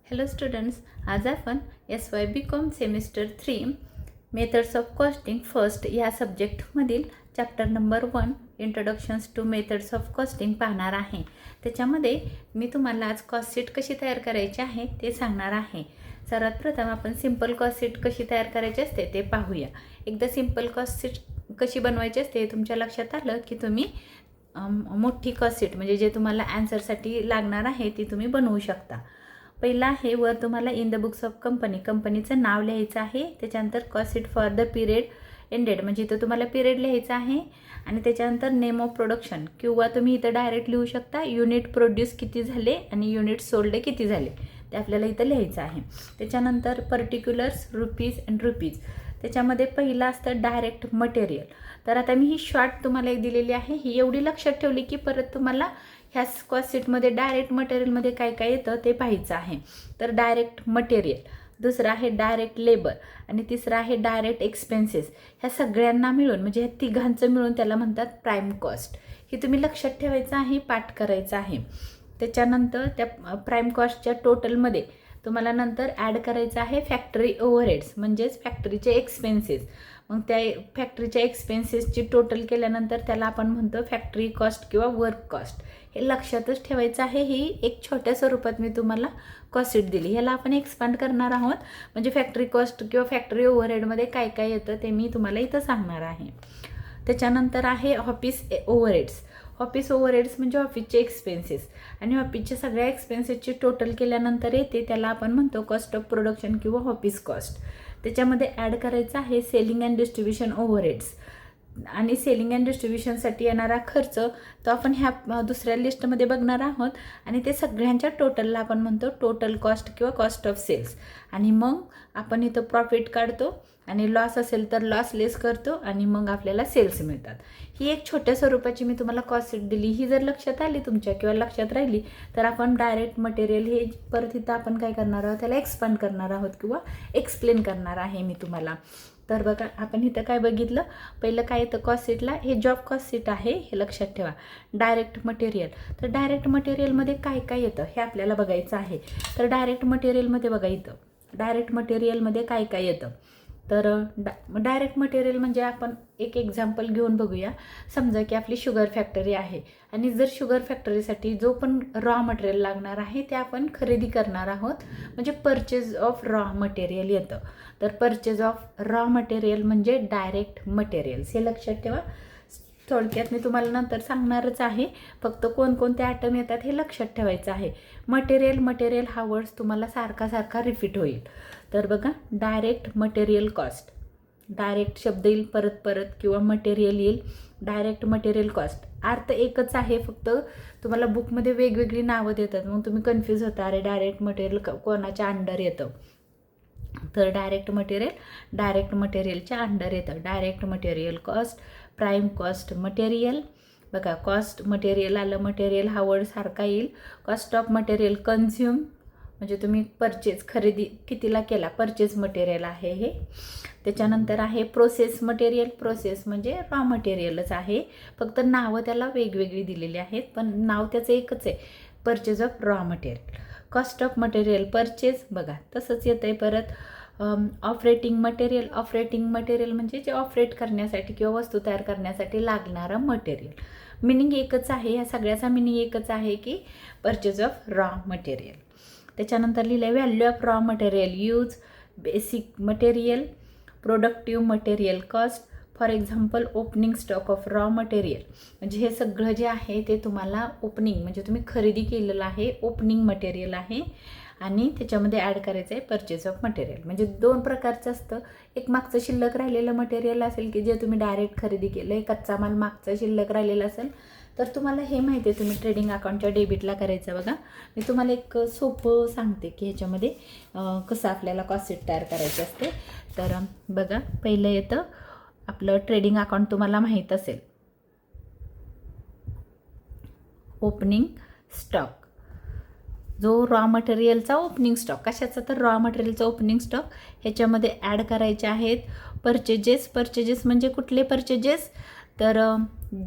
Hello students, आज आपण SY BCom semester 3 methods of costing first या सब्जेक्टमधील chapter number 1 introductions to methods of costing पाहणार आहे. त्याच्यामध्ये मी तुम्हाला आज कॉस्ट शीट कशी तयार करायची आहे ते सांगणार आहे. सर्वात प्रथम आपण सिंपल कॉस्ट शीट कशी तयार करायची असते ते पाहूया. एकदा सिंपल कॉस्ट शीट कशी बनवायची असते तुमच्या लक्षात आलं की तुम्ही मोठी कॉस्ट शीट म्हणजे जे तुम्हाला आन्सरसाठी लागणार आहे ती तुम्ही बनवू शकता. पहिला आहे वर तुम्हाला इन द बुक्स ऑफ कंपनीचं नाव लिहायचं आहे. त्याच्यानंतर cost sheet for the period ended म्हणजे इथं तुम्हाला पिरियड लिहायचा आहे आणि त्याच्यानंतर नेम ऑफ प्रोडक्शन किंवा तुम्ही इथं डायरेक्ट लिहू शकता युनिट प्रोड्यूस किती झाले आणि युनिट सोल्ड किती झाले ते आपल्याला इथं लिहायचं आहे. त्याच्यानंतर पर्टिक्युलर्स रुपीज अँड रुपीज. त्याच्यामध्ये पहिलं असतं डायरेक्ट मटेरियल. तर आता मी ही शॉर्ट तुम्हाला एक दिलेली आहे, ही एवढी लक्षात ठेवली की परत तुम्हाला ह्या कॉस्ट शीटमध्ये डायरेक्ट मटेरियलमध्ये काय काय येतं ते पाहायचं आहे. तर डायरेक्ट मटेरियल, दुसरं आहे डायरेक्ट लेबर आणि तिसरं आहे डायरेक्ट एक्सपेन्सेस. ह्या सगळ्यांना मिळून म्हणजे ह्या तिघांचं मिळून त्याला म्हणतात प्राईम कॉस्ट. ही तुम्ही लक्षात ठेवायचं आहे, पाठ करायचं आहे. त्याच्यानंतर त्या प्राईम कॉस्टच्या टोटलमध्ये तुम्हाला नंतर ॲड करायचं आहे फॅक्टरी ओव्हरहेड्स म्हणजेच फॅक्टरीचे एक्सपेन्सेस. मग त्या फॅक्टरीच्या एक्सपेन्सेसची टोटल केल्यानंतर त्याला आपण म्हणतो फॅक्टरी कॉस्ट किंवा वर्क कॉस्ट. हे लक्षातच ठेवायचं आहे. ही एक छोट्या स्वरूपात मी तुम्हाला कॉस्ट शीट दिली. ह्याला आपण एक्सपांड करणार आहोत म्हणजे फॅक्टरी कॉस्ट किंवा फॅक्टरी ओव्हरहेडमध्ये काय काय येतं ते मी तुम्हाला इथं सांगणार आहे. त्याच्यानंतर आहे ऑफिस ओव्हरहेड्स. ऑफिस ओव्हरहेड्स म्हणजे ऑफिसचे एक्सपेन्सेस आणि ऑफिसच्या सगळ्या एक्सपेन्सेसची टोटल केल्यानंतर येते त्याला आपण म्हणतो कॉस्ट ऑफ प्रोडक्शन किंवा ऑफिस कॉस्ट. त्याच्यामध्ये ॲड करायचं आहे सेलिंग अँड डिस्ट्रीब्युशन ओव्हरहेड्स आणि सेलिंग अँड डिस्ट्रीब्युशनसाठी येणारा खर्च तो आपण ह्या दुसऱ्या लिस्टमध्ये बघणार आहोत आणि ते सगळ्यांच्या टोटलला आपण म्हणतो टोटल कॉस्ट किंवा कॉस्ट ऑफ सेल्स. आणि मग आपण इथं प्रॉफिट काढतो आणि लॉस असेल तर लॉस लेस करतो आणि मग आपल्याला सेल्स मिळतात. ही एक छोट्या स्वरूपाची मी तुम्हाला कॉस्ट शीट दिली. ही जर लक्षात आली तुमच्या किंवा लक्षात राहिली तर आपण डायरेक्ट मटेरियल हे परत इथं आपण काय करणार आहोत त्याला एक्सपांड करणार आहोत किंवा एक्सप्लेन करणार आहे मी तुम्हाला. तर बघा आपण इथं काय बघितलं, पहिलं काय येतं कॉस्ट शीटला, हे जॉब कॉस्ट शीट आहे हे लक्षात ठेवा. डायरेक्ट मटेरियल, तर डायरेक्ट मटेरियलमध्ये काय काय येतं हे आपल्याला बघायचं आहे. तर डायरेक्ट मटेरियलमध्ये बघा इथं डायरेक्ट मटेरियलमध्ये काय काय येतं. तर डायरेक्ट मटेरियल म्हणजे आपण एक एक्झाम्पल घेऊन बघूया. समजा की आपली शुगर फॅक्टरी आहे आणि जर शुगर फॅक्टरीसाठी जो पण रॉ मटेरियल लागणार आहे ते आपण खरेदी करणार आहोत म्हणजे परचेज ऑफ रॉ मटेरियल येतं. तर परचेज ऑफ रॉ मटेरियल म्हणजे डायरेक्ट मटेरियल्स हे लक्षात ठेवा. थोडक्यात मी तुम्हाला नंतर सांगणारच आहे, फक्त कोणकोणते ॲटम येतात हे लक्षात ठेवायचं आहे. मटेरियल हा वर्ड्स तुम्हाला सारखा रिपीट होईल. तर बघा डायरेक्ट मटेरियल कॉस्ट, डायरेक्ट शब्द येईल परत किंवा मटेरियल येईल. डायरेक्ट मटेरियल कॉस्ट अर्थ एकच आहे, फक्त तुम्हाला बुकमध्ये वेगवेगळी नावं देतात मग तुम्ही कन्फ्यूज होता, अरे डायरेक्ट मटेरियल कोणाच्या अंडर येतं. तर डायरेक्ट मटेरियलच्या अंडर येतं. Direct material cost, prime cost material. बघा कॉस्ट मटेरियल आलं, मटेरियल हा वर्ड सारखा येईल. कॉस्ट ऑफ मटेरियल कन्झ्युम म्हणजे तुम्ही खरेदी कितीला केला, परचेज मटेरियल आहे हे. त्याच्यानंतर आहे प्रोसेस मटेरियल. प्रोसेस म्हणजे रॉ मटेरियलच आहे, फक्त नावं त्याला वेगवेगळी दिलेली आहेत पण नाव त्याचं एकच आहे, purchase of raw material. Cost of material purchase बघा तसंच येतं आहे. परत ऑपरेटिंग मटेरियल म्हणजे जे ऑपरेट करण्यासाठी किंवा वस्तू तयार करण्यासाठी लागणारं मटेरियल. मिनिंग एकच आहे, ह्या सगळ्याचा मिनिंग एकच आहे की परचेज ऑफ रॉ मटेरियल. त्याच्यानंतर लिहिलं आहे value of raw material use, basic material, productive material cost. For example opening stock of raw material म्हणजे हे सगळं जे आहे ते तुम्हाला ओपनिंग म्हणजे तुम्ही खरेदी केलेलं आहे ओपनिंग मटेरियल आहे आणि त्याच्यामध्ये ॲड करायचं आहे परचेज ऑफ मटेरियल. म्हणजे दोन प्रकारचं असतं, एक मागचं शिल्लक राहिलेलं मटेरियल असेल की जे तुम्ही डायरेक्ट खरेदी केलं आहे, कच्चा माल मागचं शिल्लक राहिलेलं असेल तर तुम्हाला हे माहिती आहे तुम्ही ट्रेडिंग अकाउंटच्या डेबिटला करायचं. बघा मी तुम्हाला एक सोपं सांगते की ह्याच्यामध्ये कसं आपल्याला कॉस्ट शीट तयार करायची असते. तर बघा पहिलं येतं आपलं ट्रेडिंग अकाउंट, तुम्हाला माहीत असेल ओपनिंग स्टॉक, जो रॉ मटेरियलचा ओपनिंग स्टॉक. कशाचा, तर रॉ मटेरियलचा ओपनिंग स्टॉक. ह्याच्यामध्ये ॲड करायचे आहेत परचेजेस म्हणजे कुठले परचेजेस, तर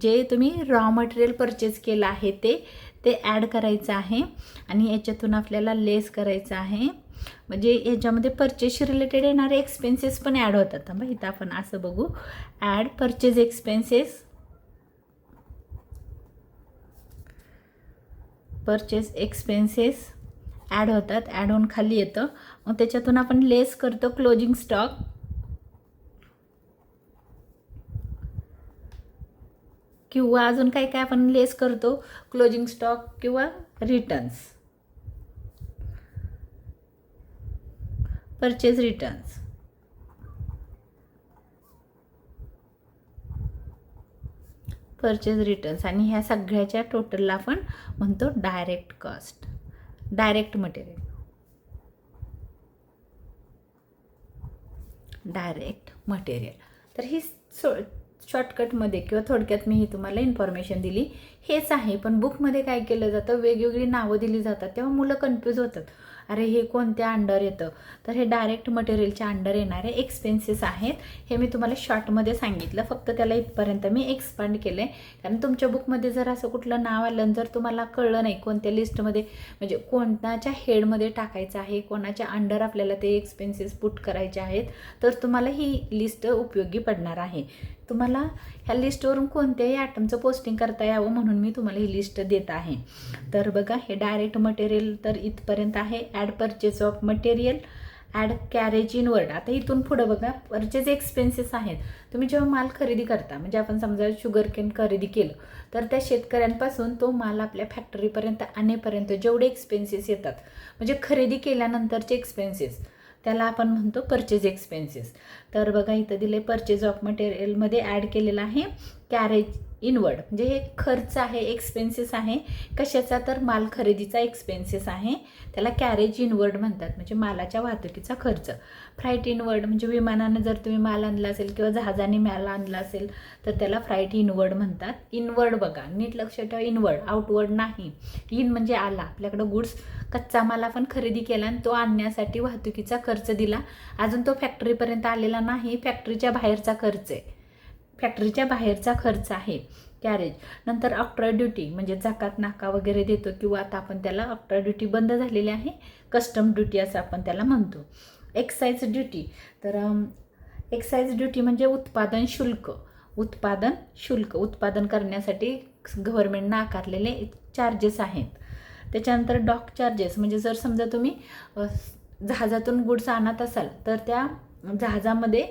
जे तुम्ही रॉ मटेरियल परचेज केलं आहे ते ते ॲड करायचं आहे आणि याच्यातून आपल्याला लेस करायचं आहे. म्हणजे याच्यामध्ये परचेस रिलेटेड येणारे एक्सपेन्सेस पण ॲड होतात. मग इथं आपण असं बघू, add purchase expenses, purchase expenses add होतात, ॲड होऊन खाली येतं. मग त्याच्यातून आपण लेस करतो क्लोजिंग स्टॉक, किंवा अजून काय काय आपण लेस करतो, क्लोजिंग स्टॉक किंवा returns, purchase returns. Purchase returns आणि ह्या सगळ्याच्या टोटलला आपण म्हणतो direct cost, direct material, direct material. तर ही शॉर्टकटमध्ये किंवा थोडक्यात मी ही तुम्हाला इन्फॉर्मेशन दिली, हेच आहे. पण बुकमध्ये काय केलं जातं, वेगवेगळी नावं दिली जातात, तेव्हा मुलं कन्फ्यूज होतात, अरे हे कोणत्या अंडर येतं. तर हे डायरेक्ट मटेरियलच्या अंडर येणारे एक्सपेन्सेस आहेत. हे मी तुम्हाला शॉर्टमध्ये सांगितलं, फक्त त्याला इथपर्यंत मी एक्सपांड केलं आहे. कारण तुमच्या बुकमध्ये जर असं कुठलं नाव आलं, जर तुम्हाला कळलं नाही कोणत्या लिस्टमध्ये, म्हणजे कोणाच्या हेडमध्ये टाकायचं आहे, कोणाच्या अंडर आपल्याला ते एक्सपेन्सेस पुट करायचे आहेत, तर तुम्हाला ही लिस्ट उपयोगी पडणार आहे. तुम्हाला ह्या लिस्टवरून कोणत्याही आयटमचं पोस्टिंग करता यावं म्हणून मी तुम्हाला ही लिस्ट देत आहे. तर बघा, हे डायरेक्ट मटेरियल तर इथपर्यंत आहे. Add purchase of material, add carriage inward. आता इथून पुढं बघा, परचेस एक्सपेन्सेस आहेत. तुम्ही जेव्हा माल खरेदी करता, म्हणजे आपण समजा शुगर केन खरेदी केलं, तर त्या शेतकऱ्यांपासून तो माल आपल्या फॅक्टरीपर्यंत आणेपर्यंत जेवढे एक्सपेन्सेस येतात, म्हणजे खरेदी केल्यानंतरचे एक्सपेन्सेस, त्याला आपण म्हणतो परचेज एक्सपेन्सेस. तर बघा, इथं दिले परचेज ऑफ मटेरियलमध्ये ॲड केलेलं आहे कॅरेज इनवर्ड, म्हणजे हे खर्च आहे, एक्सपेन्सेस आहे. कशाचा, तर माल खरेदीचा एक्सपेन्सेस आहे, त्याला कॅरेज इनवर्ड म्हणतात, म्हणजे मालाच्या वाहतुकीचा खर्च. फ्राईट इनवर्ड म्हणजे विमानानं जर तुम्ही माल आणला असेल किंवा जहाजाने माल आणला असेल तर त्याला फ्राईट इनवर्ड म्हणतात. इनवर्ड बघा, नीट लक्ष ठेवा, इनवर्ड, आउटवर्ड नाही. इन म्हणजे आला, आपल्याकडं गुड्स, कच्चा माल आपण खरेदी केला आणि तो आणण्यासाठी वाहतुकीचा खर्च दिला, अजून तो फॅक्टरीपर्यंत आलेला नाही, फॅक्टरीच्या बाहेरचा खर्च आहे, फॅक्टरीच्या बाहेरचा खर्च आहे कॅरेज. नंतर आफ्टर ड्युटी म्हणजे जकात नाका वगैरे देतो, किंवा आता आपण त्याला आफ्टर ड्युटी बंद झालेली आहे, कस्टम ड्युटी असं आपण त्याला म्हणतो. एक्साईज ड्युटी, तर एक्साईज ड्युटी म्हणजे उत्पादन शुल्क, उत्पादन शुल्क, उत्पादन करण्यासाठी गव्हर्नमेंटनं आकारलेले चार्जेस आहेत. त्याच्यानंतर डॉक चार्जेस, म्हणजे जर समजा तुम्ही जहाजातून गुड्स आणत असाल तर त्या जहाजामध्ये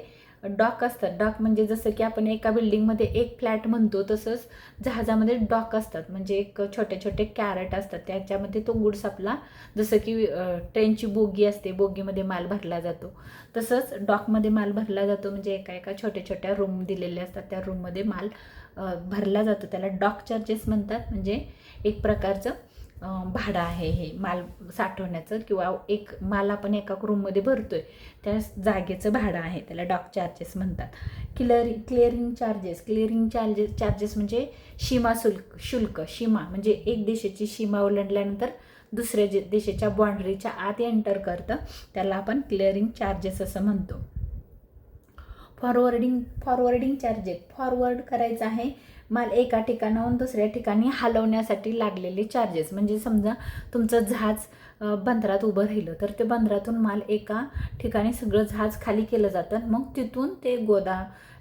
डॉक असतात. डॉक म्हणजे जसं की आपण एका बिल्डिंगमध्ये एक फ्लॅट म्हणतो, तसंच जहाजामध्ये डॉक असतात, म्हणजे एक छोटे छोटे कॅरेट असतात, त्याच्यामध्ये तो गुड्स आपला, जसं की ट्रेनची बोगी असते, बोगीमध्ये माल भरला जातो, तसंच डॉकमध्ये माल भरला जातो. म्हणजे एका एका छोट्या छोट्या रूम दिलेले असतात, त्या रूममध्ये माल भरला जातो, त्याला डॉक चार्जेस म्हणतात. म्हणजे एक प्रकारचं भाडं आहे हे माल साठवण्याचं, किंवा एक माल आपण एका रूममध्ये भरतोय त्या जागेचं भाडं आहे, त्याला डॉक चार्जेस म्हणतात. क्लिअरिंग चार्जेस म्हणजे सीमा शुल्क. सीमा म्हणजे एक देशाची सीमा ओलांडल्यानंतर दुसऱ्या देशाच्या बाउंड्रीच्या आत एंटर करतं, त्याला आपण क्लिअरिंग चार्जेस असं म्हणतो. फॉरवर्डिंग चार्जेस, फॉरवर्ड करायचं आहे माल एका ठिकाणाहून दुसऱ्या ठिकाणी हलवण्यासाठी लागलेले चार्जेस. म्हणजे समजा तुमचं जहाज बंदरात उभं राहिलं, तर ते बंदरातून माल एका ठिकाणी सगळं जहाज खाली केलं जातं, मग तिथून ते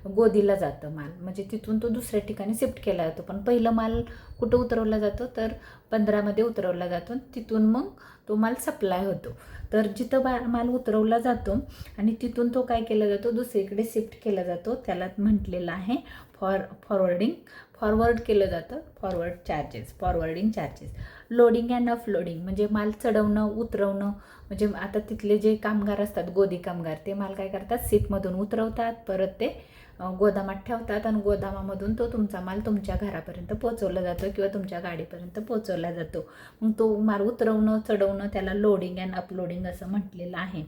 गोदीला जातं माल, म्हणजे तिथून तो दुसऱ्या ठिकाणी शिफ्ट केला जातो. पण पहिलं माल कुठं उतरवला जातो, तर बंदरामध्ये उतरवला जातो, तिथून मग तो माल सप्लाय होतो. तर जिथं माल उतरवला जातो आणि तिथून तो काय केला जातो, दुसरीकडे शिफ्ट केला जातो, त्याला म्हटलेलं आहे फॉरवर्ड केलं जातं, forwarding charges. Loading and uploading म्हणजे माल चढवणं उतरवणं, म्हणजे आता तिथले जे कामगार असतात, गोदी कामगार, ते माल काय करतात, शिपमधून उतरवतात, परत ते गोदामात ठेवतात आणि गोदामामधून तो तुमचा माल तुमच्या घरापर्यंत पोचवला जातो किंवा तुमच्या गाडीपर्यंत पोचवला जातो. मग तो माल उतरवणं चढवणं त्याला लोडिंग अँड अपलोडिंग असं म्हटलेलं आहे.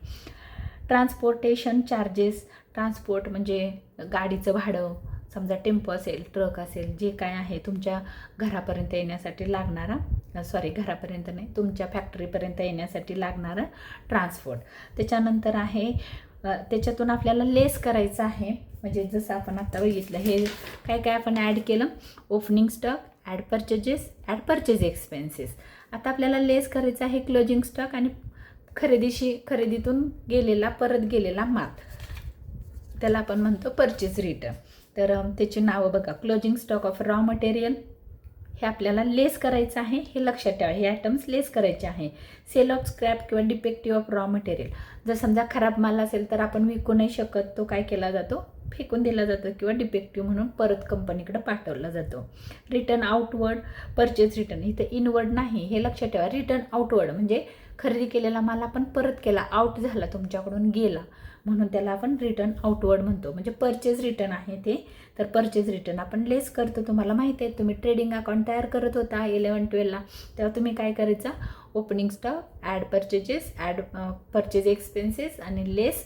ट्रान्सपोर्टेशन चार्जेस, ट्रान्सपोर्ट म्हणजे गाडीचं भाडं, समजा टेम्पो असेल, ट्रक असेल, जे काय आहे तुमच्या घरापर्यंत येण्यासाठी लागणारा, घरापर्यंत नाही, तुमच्या फॅक्टरीपर्यंत येण्यासाठी लागणारा ट्रान्सपोर्ट. त्याच्यानंतर आहे, त्याच्यातून आपल्याला लेस करायचं आहे, म्हणजे जसं आपण आता बघितलं, हे काय काय आपण ॲड केलं, opening stock, add purchases, add purchase expenses. आता आपल्याला लेस करायचं आहे क्लोजिंग स्टॉक आणि खरेदीतून परत गेलेला माल, त्याला आपण म्हणतो परचेज रिटर्न. तर त्याची नावं बघा, closing stock of raw material हे आपल्याला लेस करायचं आहे, हे लक्षात ठेवा, हे आयटम्स लेस करायचे आहे. सेल ऑफ स्क्रॅप किंवा डिफेक्टिव्ह ऑफ रॉ मटेरियल, जर समजा खराब माल असेल तर आपण विकू नाही शकत, तो काय केला जातो, फेकून दिला जातो किंवा डिफेक्टिव्ह म्हणून परत कंपनीकडे पाठवला जातो. रिटर्न आउटवर्ड परचेज रिटर्न, इथं इनवर्ड नाही, हे लक्षात ठेवा. रिटर्न आउटवर्ड म्हणजे खरेदी केलेला माल आपण परत केला, आउट झाला, तुमच्याकडून गेला, म्हणून त्याला आपण रिटर्न आउटवर्ड म्हणतो. म्हणजे परचेज रिटर्न आहे ते. तर परचेज रिटर्न आपण लेस करतो. तुम्हाला माहिती आहे, तुम्ही ट्रेडिंग अकाउंट तयार करत होता 11-12ला, तेव्हा तुम्ही काय करायचा, opening stock, add purchases, add purchase expenses आणि लेस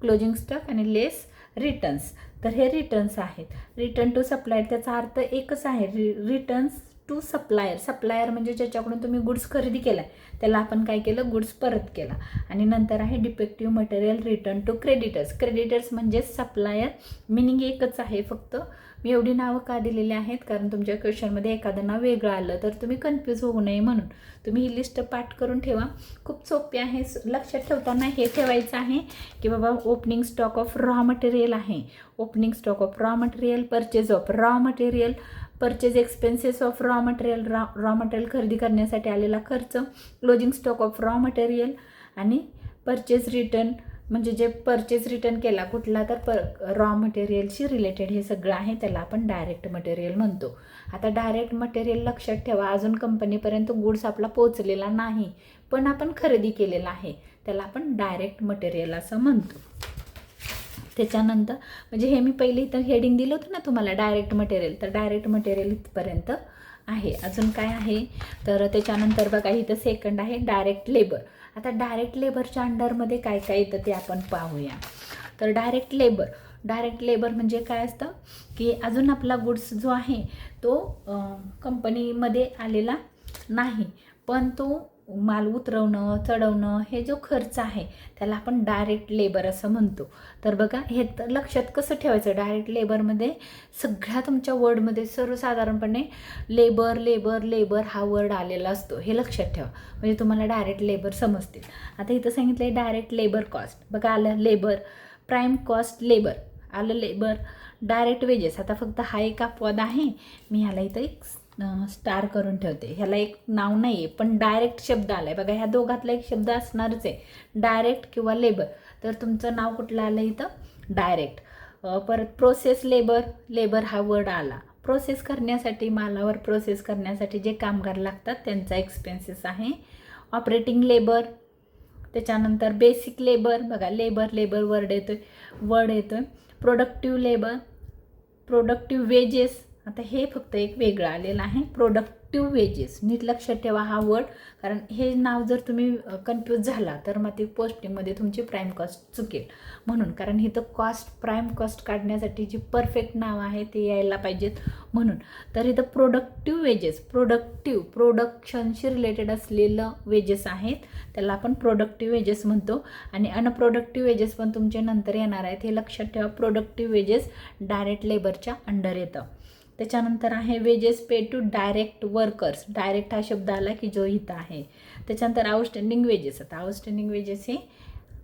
क्लोजिंग स्टॉक आणि लेस रिटर्न्स. तर हे रिटर्न्स आहेत. रिटर्न टू सप्लायर, त्याचा अर्थ एकच आहे, रिटर्न्स टू सप्लायर. सप्लायर म्हणजे ज्याच्याकडून तुम्ही गुड्स खरेदी केला त्याला आपण काय केलं, गुड्स परत केला. आणि नंतर आहे defective material return to creditors. Creditors म्हणजे सप्लायर, मिनिंग एकच आहे, फक्त मी एवढी नावं का दिलेली आहेत, कारण तुमच्या क्वेश्चनमध्ये एखादं नाव वेगळं आलं तर तुम्ही कन्फ्यूज होऊ नये म्हणून. तुम्ही ही लिस्ट पाठ करून ठेवा, खूप सोपी आहे. लक्षात ठेवताना हे ठेवायचं आहे की बाबा opening stock of raw material आहे, opening stock of raw material, purchase of raw material, purchase expenses of raw material, raw material खरेदी करण्यासाठी आलेला खर्च, closing stock of raw material आणि परचेज रिटर्न म्हणजे जे परचेज रिटर्न केला कुठला तर रॉ मटेरियलशी रिलेटेड हे सगळं आहे, त्याला आपण डायरेक्ट मटेरियल म्हणतो. आता डायरेक्ट मटेरियल लक्षात ठेवा, अजून कंपनीपर्यंत गुड्स आपला पोहोचलेला नाही पण आपण खरेदी केलेला आहे, त्याला आपण डायरेक्ट मटेरियल असं म्हणतो. त्याच्यानंतर म्हणजे हे मी पहिले इथं हेडिंग दिलं होतं ना तुम्हाला, डायरेक्ट मटेरियल, तर डायरेक्ट मटेरियल इथपर्यंत आहे. अजून काय आहे तर त्याच्यानंतर बघा इथं सेकंड आहे डायरेक्ट लेबर. आता डायरेक्ट लेबरच्या अंडरमध्ये काय काय येतं ते आपण पाहूया. तर डायरेक्ट लेबर म्हणजे काय असतं की अजून आपला गुड्स जो आहे तो कंपनीमध्ये आलेला नाही, पण तो माल उतरवणं चढवणं हे जो खर्च आहे त्याला आपण डायरेक्ट लेबर असं म्हणतो. तर बघा हे तर लक्षात कसं ठेवायचं, डायरेक्ट लेबरमध्ये सगळ्या तुमच्या वर्डमध्ये सर्वसाधारणपणे लेबर हा वर्ड आलेला असतो, हे लक्षात ठेवा, म्हणजे तुम्हाला डायरेक्ट लेबर समजतील. आता इथं सांगितलं आहे डायरेक्ट लेबर कॉस्ट, बघा आलं लेबर, प्राईम कॉस्ट लेबर आलं, लेबर, डायरेक्ट वेजेस. आता फक्त हा एक अपवाद आहे, मी ह्याला इथं एक स्टार करून ठेवते, ह्याला एक नाव नाही आहे पण डायरेक्ट शब्द आला आहे बघा, ह्या दोघातला एक शब्द असणारच आहे, डायरेक्ट किंवा लेबर. तर तुमचं नाव कुठलं आलं इथं डायरेक्ट. परत प्रोसेस लेबर हा वर्ड आला, प्रोसेस करण्यासाठी, मालावर प्रोसेस करण्यासाठी जे कामगार लागतात त्यांचा एक्सपेन्सेस आहे. ऑपरेटिंग लेबर, त्याच्यानंतर बेसिक लेबर, बघा लेबर वर्ड येतोय. प्रोडक्टिव्ह लेबर, प्रोडक्टिव्ह वेजेस, आता हे फक्त एक वेगळं आलेलं आहे, प्रोडक्टिव्ह वेजेस. नीट लक्षात ठेवा हा वर्ड, कारण हे नाव जर तुम्ही कन्फ्यूज झाला तर मग ते पोस्टिंगमध्ये तुमची प्राईम कॉस्ट चुकेल, म्हणून, कारण इथं प्राईम कॉस्ट काढण्यासाठी जी परफेक्ट नाव आहे ते यायला पाहिजेत म्हणून. तर इथं प्रोडक्टिव्ह वेजेस, प्रोडक्शनशी रिलेटेड असलेलं वेजेस आहेत, त्याला आपण प्रोडक्टिव्ह वेजेस म्हणतो. आणि अनप्रोडक्टिव्ह वेजेस पण तुमचे नंतर येणार आहेत, हे लक्षात ठेवा. प्रोडक्टिव्ह वेजेस डायरेक्ट लेबरच्या अंडर येतं. त्याच्यानंतर आहे wages pay to direct workers, direct हा शब्द आला की जो इथं आहे. त्याच्यानंतर आउटस्टँडिंग वेजेस, आता आउटस्टँडिंग वेजेस हे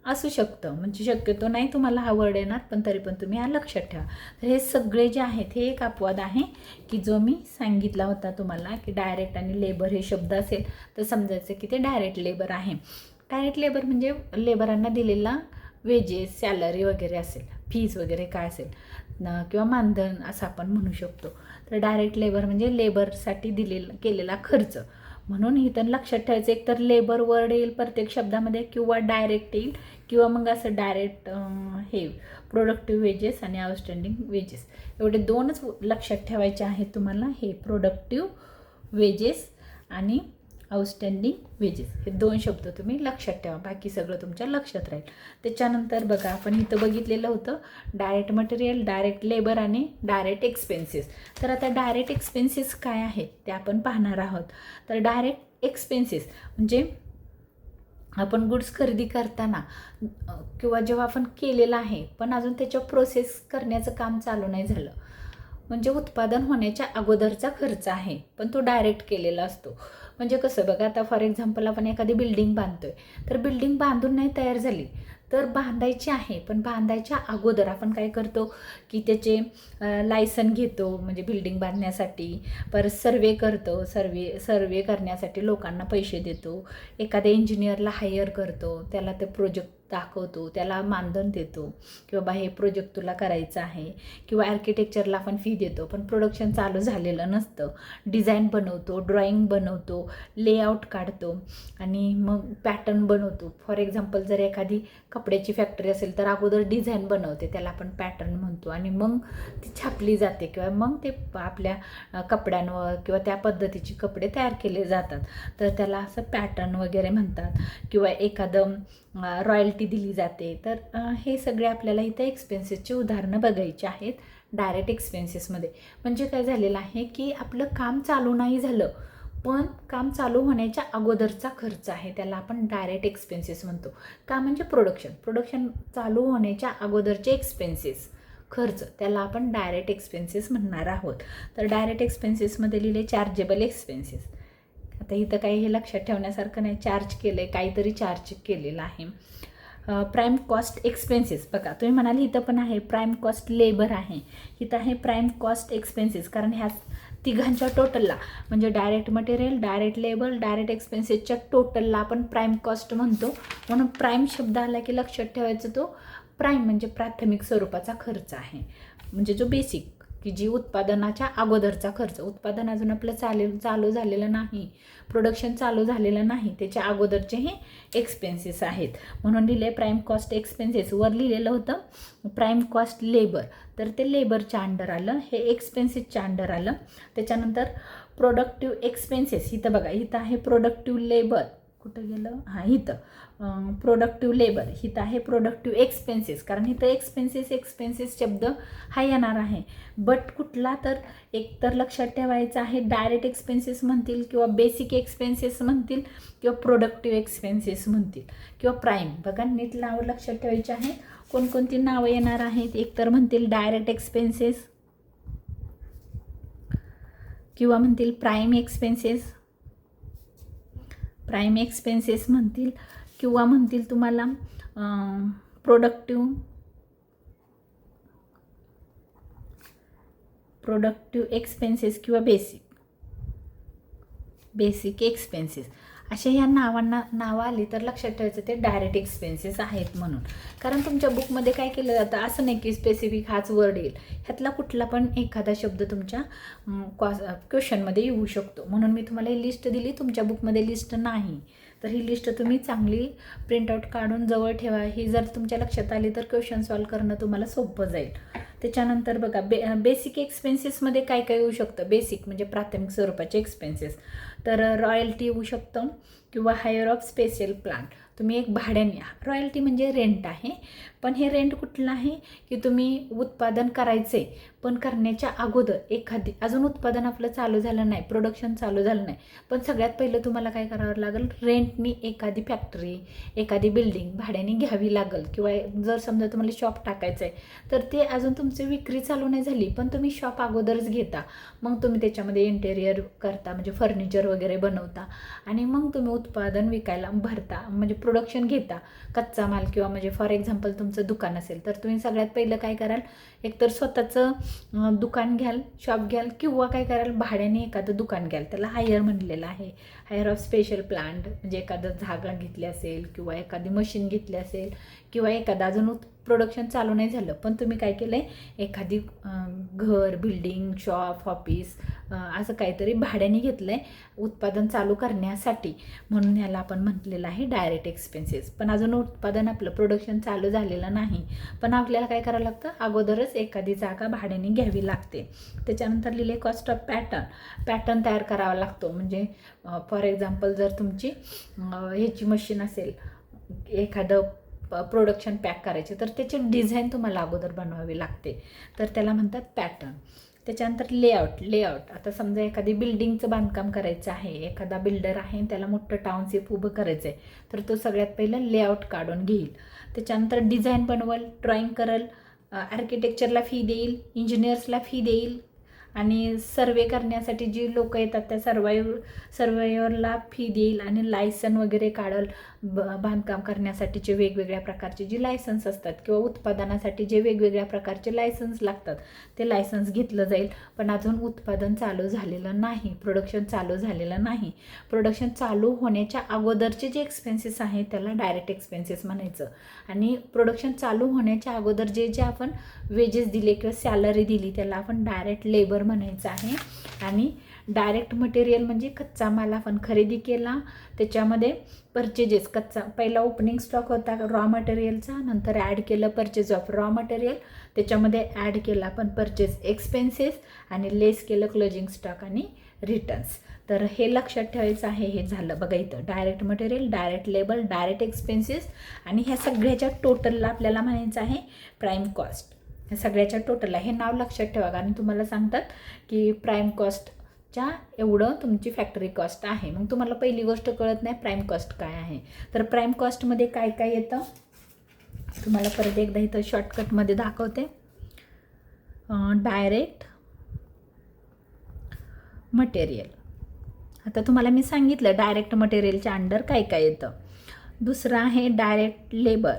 असू शकतं, म्हणजे शक्यतो नाही तुम्हाला हा वर्ड येणार पण तरी पण तुम्ही हा लक्षात ठेवा. तर हे सगळे जे आहेत हे एक अपवाद आहे की जो मी सांगितला होता तुम्हाला की डायरेक्ट आणि लेबर हे शब्द असेल तर समजायचं की ते डायरेक्ट लेबर आहे. डायरेक्ट लेबर म्हणजे लेबरांना दिलेला वेजेस, सॅलरी वगैरे असेल, फीज वगैरे काय असेल किंवा मानधन असं आपण म्हणू शकतो. तर डायरेक्ट लेबर म्हणजे लेबरसाठी केलेला खर्च, म्हणून इथं लक्षात ठेवायचं, एक तर लेबर वर्ड येईल प्रत्येक शब्दामध्ये किंवा डायरेक्ट येईल किंवा मग असं डायरेक्ट हे प्रोडक्टिव्ह वेजेस आणि आउटस्टँडिंग वेजेस, एवढे दोनच लक्षात ठेवायचे आहेत तुम्हाला, हे प्रोडक्टिव्ह वेजेस आणि आउटस्टँडिंग वेजेस, हे दोन शब्द तुम्ही लक्षात ठेवा, बाकी सगळं तुमच्या लक्षात राहील. त्याच्यानंतर बघा आपण इथं बघितलेलं होतं डायरेक्ट मटेरियल, डायरेक्ट लेबर आणि डायरेक्ट एक्सपेन्सेस. तर आता डायरेक्ट एक्सपेन्सेस काय आहेत ते आपण पाहणार आहोत. तर डायरेक्ट एक्सपेन्सेस म्हणजे आपण गुड्स खरेदी करताना किंवा जेव्हा आपण केलेलं आहे पण अजून त्याच्या प्रोसेस करण्याचं काम चालू नाही झालं, म्हणजे उत्पादन होण्याच्या अगोदरचा खर्च आहे, पण तो डायरेक्ट केलेला असतो. म्हणजे कसं बघा, आता फॉर एक्झाम्पल आपण एखादी बिल्डिंग बांधतोय, तर बिल्डिंग बांधून नाही तयार झाली तर बांधायची आहे, पण बांधायच्या अगोदर आपण काय करतो की त्याचे लायसन घेतो, म्हणजे बिल्डिंग बांधण्यासाठी. परत सर्वे करतो, सर्वे करण्यासाठी लोकांना पैसे देतो, एखाद्या इंजिनियरला हायर करतो, त्याला ते प्रोजेक्ट दाखवतो, त्याला मानधन देतो किंवा बा हे प्रोजेक्ट तुला करायचं आहे, किंवा आर्किटेक्चरला आपण फी देतो, पण प्रोडक्शन चालू झालेलं नसतं. डिझाईन बनवतो, ड्रॉइंग बनवतो, लेआउट काढतो आणि मग पॅटर्न बनवतो. फॉर एक्झाम्पल जर एखादी कपड्याची फॅक्टरी असेल तर अगोदर डिझाईन बनवते, त्याला आपण पॅटर्न म्हणतो, आणि मग ती छापली जाते किंवा मग ते आपल्या कपड्यांवर किंवा त्या पद्धतीचे कपडे तयार केले जातात, तर त्याला असं पॅटर्न वगैरे म्हणतात. किंवा एखादं रॉयल्टी दिली जाते. तर हे सगळे आपल्याला इथं एक्सपेन्सेसची उदाहरणं बघायची आहेत डायरेक्ट एक्सपेन्सेसमध्ये. म्हणजे काय झालेलं आहे की आपलं काम चालू नाही झालं, पण काम चालू होण्याच्या अगोदरचा खर्च आहे, त्याला आपण डायरेक्ट एक्सपेन्सेस म्हणतो. का म्हणजे प्रोडक्शन चालू होण्याच्या अगोदरचे एक्सपेन्सेस खर्च, त्याला आपण डायरेक्ट एक्सपेन्सेस म्हणणार आहोत. तर डायरेक्ट एक्सपेन्सेसमध्ये लिहिले चार्जेबल एक्सपेन्सेस. आता इथं काही हे लक्षात ठेवण्यासारखं नाही, चार्ज केलं आहे, काहीतरी चार्ज केलेलं आहे. प्राईम कॉस्ट एक्सपेन्सेस बघा, तुम्ही म्हणाले इथं पण आहे प्राईम कॉस्ट लेबर आहे, इथं आहे प्राईम कॉस्ट एक्सपेन्सेस, कारण ह्या तिघांच्या टोटलला म्हणजे direct material, direct labour, direct एक्सपेन्सेसच्या टोटलला आपण प्राईम कॉस्ट म्हणतो. म्हणून प्राईम शब्द आला की लक्षात ठेवायचं, तो प्राईम म्हणजे प्राथमिक स्वरूपाचा खर्च आहे, म्हणजे जो बेसिक की जी उत्पादनाच्या अगोदरचा खर्च. उत्पादन अजून आपलं चालू झालेलं नाही, प्रोडक्शन चालू झालेलं नाही, त्याच्या अगोदरचे हे एक्सपेन्सेस आहेत. म्हणून लिहिले प्राईम कॉस्ट एक्सपेन्सेस. वर लिहिलेलं होतं प्राईम कॉस्ट लेबर, तर ते लेबरच्या अंडर आलं, हे एक्सपेन्सेसच्या अंडर आलं. त्याच्यानंतर प्रोडक्टिव्ह एक्सपेन्सेस, इथं बघा इथं आहे प्रोडक्टिव्ह लेबर, कुठं गेलं, हां इथं प्रोडक्टिव्ह लेबर, इथं आहे प्रोडक्टिव्ह एक्सपेन्सेस, कारण इथं एक्सपेन्सेस शब्द हा येणार आहे. बट कुठला तर एक तर लक्षात ठेवायचं आहे, डायरेक्ट एक्सपेन्सेस म्हणतील किंवा बेसिक एक्सपेन्सेस म्हणतील किंवा प्रोडक्टिव्ह एक्सपेन्सेस म्हणतील किंवा प्राईम. बघा नीट नावं लक्षात ठेवायची आहे, कोणकोणती नावं येणार आहेत. एक तर म्हणतील डायरेक्ट एक्सपेन्सेस किंवा म्हणतील प्राईम एक्सपेन्सेस म्हणतील, किंवा म्हणतील तुम्हाला प्रोडक्टिव्ह एक्सपेन्सेस किंवा बेसिक एक्सपेन्सेस, अशा ह्या नावं आली तर लक्षात ठेवायचं ते डायरेक्ट एक्सपेन्सेस आहेत म्हणून. कारण तुमच्या बुकमध्ये काय केलं जातं, असं नाही की स्पेसिफिक हाच वर्ड येईल, ह्यातला कुठला पण एखादा शब्द तुमच्या क्वेश्चनमध्ये येऊ शकतो. म्हणून मी तुम्हाला ही लिस्ट दिली, तुमच्या बुकमध्ये लिस्ट नाही, तर ही लिस्ट तुम्ही चांगली प्रिंटआउट काढून जवळ ठेवा. ही जर तुमच्या लक्षात आली तर क्वेश्चन सॉल्व करणं तुम्हाला सोपं जाईल. त्याच्यानंतर बघा बेसिक एक्सपेन्सेसमध्ये काय काय येऊ शकतं. बेसिक म्हणजे प्राथमिक स्वरूपाचे एक्सपेन्सेस, तर रॉयल्टी येऊ शकतं किंवा हायर ऑफ स्पेशल प्लांट. तुम्ही एक भाड्याने, रॉयल्टी म्हणजे रेंट आहे, पण हे रेंट कुठलं आहे की तुम्ही उत्पादन करायचे, पण करण्याच्या अगोदर एखादी अजून उत्पादन आपलं चालू झालं नाही, प्रोडक्शन चालू झालं नाही, पण सगळ्यात पहिलं तुम्हाला काय करावं लागेल, रेंटनी एखादी फॅक्टरी, एखादी बिल्डिंग भाड्याने घ्यावी लागेल. किंवा जर समजा तुम्हाला शॉप टाकायचं आहे तर ते अजून तुमची विक्री चालू नाही झाली, पण तुम्ही शॉप अगोदरच घेता, मग तुम्ही त्याच्यामध्ये इंटेरियर करता, म्हणजे फर्निचर वगैरे बनवता, आणि मग तुम्ही उत्पादन विकायला भरता, म्हणजे प्रोडक्शन घेता कच्चा माल. किंवा म्हणजे फॉर एक्झाम्पल तुमचं दुकान असेल तर तुम्ही सगळ्यात पहिलं काय कराल, एकतर स्वतःचं दुकान घ्याल, शॉप घ्याल, किंवा काय कराल भाड्याने एखादं दुकान घ्याल, त्याला हायर म्हणलेलं आहे. हायर ऑफ स्पेशल प्लांट म्हणजे एखादं जागा घेतली असेल किंवा एखादी मशीन घेतली असेल किंवा एखादं अजून प्रोडक्शन चालू नाही झालं, पण तुम्ही काय केलं आहे, एखादी घर, बिल्डिंग, शॉप, ऑफिस असं काहीतरी भाड्याने घेतलं आहे उत्पादन चालू करण्यासाठी, म्हणून याला आपण म्हटलेलं आहे डायरेक्ट एक्सपेन्सेस. पण अजून उत्पादन आपलं प्रोडक्शन चालू झालेलं नाही, पण आपल्याला काय करावं लागतं, अगोदरच एखादी जागा भाड्याने घ्यावी लागते. त्याच्यानंतर लिहिले कॉस्ट ऑफ पॅटर्न तयार करावा लागतो. म्हणजे फॉर एक्झाम्पल जर तुमची ह्याची मशीन असेल, एखादं प्रोडक्शन पॅक करायचे, तर त्याची डिझाईन तुम्हाला अगोदर बनवावी लागते, तर त्याला म्हणतात पॅटर्न. त्याच्यानंतर लेआउट. आता समजा एखादी बिल्डिंगचं बांधकाम करायचं आहे, एखादा बिल्डर आहे त्याला मोठं टाउनशिप उभं करायचं आहे, तर तो सगळ्यात पहिलं लेआउट काढून घेईल. त्याच्यानंतर डिझाईन बनवल, ड्रॉइंग करल, आर्किटेक्चरला फी देईल, इंजिनियर्सला फी देईल, आणि सर्वे करण्यासाठी जी लोक येतात त्या सर्वेयरला फी देईल आणि लायसन वगैरे काढल, बांधकाम करण्यासाठीचे वेगवेगळ्या प्रकारचे जी लायसन्स असतात किंवा उत्पादनासाठी जे वेगवेगळ्या प्रकारचे लायसन्स लागतात ते लायसन्स घेतलं जाईल. पण अजून उत्पादन चालू झालेलं नाही, प्रोडक्शन चालू झालेलं नाही. प्रोडक्शन चालू होण्याच्या अगोदरचे जे एक्सपेन्सेस आहेत त्याला डायरेक्ट एक्सपेन्सेस म्हणायचं. आणि प्रोडक्शन चालू होण्याच्या अगोदर जे जे आपण वेजेस दिले किंवा सॅलरी दिली त्याला आपण डायरेक्ट लेबर म्हणायचं आहे. आणि डायरेक्ट मटेरियल म्हणजे कच्चा माल आपण खरेदी केला, त्याच्यामध्ये परचेजेस, कच्चा पहिला ओपनिंग स्टॉक होता रॉ मटेरियलचा, नंतर ॲड केलं परचेज ऑफ रॉ मटेरियल, त्याच्यामध्ये ॲड केला आपण परचेस एक्सपेन्सेस आणि लेस केलं क्लोजिंग स्टॉक आणि रिटर्न्स. तर हे लक्षात ठेवायचं आहे. हे झालं बघा इथं direct material, direct labour, direct expenses आणि ह्या सगळ्याच्या टोटलला आपल्याला म्हणायचं आहे प्राईम कॉस्ट. ह्या सगळ्याच्या टोटलला हे नाव लक्षात ठेवा, कारण तुम्हाला सांगतात की प्राईम कॉस्टच्या एवढं तुमची फॅक्टरी कॉस्ट आहे. मग तुम्हाला पहिली गोष्ट कळत नाही प्राईम कॉस्ट काय आहे. तर प्राईम कॉस्टमध्ये काय काय येतं तुम्हाला परत एकदा इथं शॉर्टकटमध्ये दाखवते. डायरेक्ट मटेरियल, आता तुम्हाला मी सांगितलं डायरेक्ट मटेरियलच्या अंडर काय काय येतं. दुसरं आहे डायरेक्ट लेबर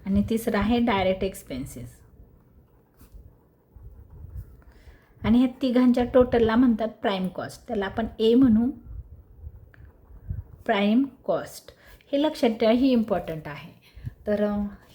आणि तिसरं आहे डायरेक्ट एक्सपेन्सेस. आणि ह्या तिघांच्या टोटलला म्हणतात प्राईम कॉस्ट. त्याला आपण ए म्हणू, प्राईम कॉस्ट. हे लक्षात ठेवा, ही इम्पॉर्टंट आहे. तर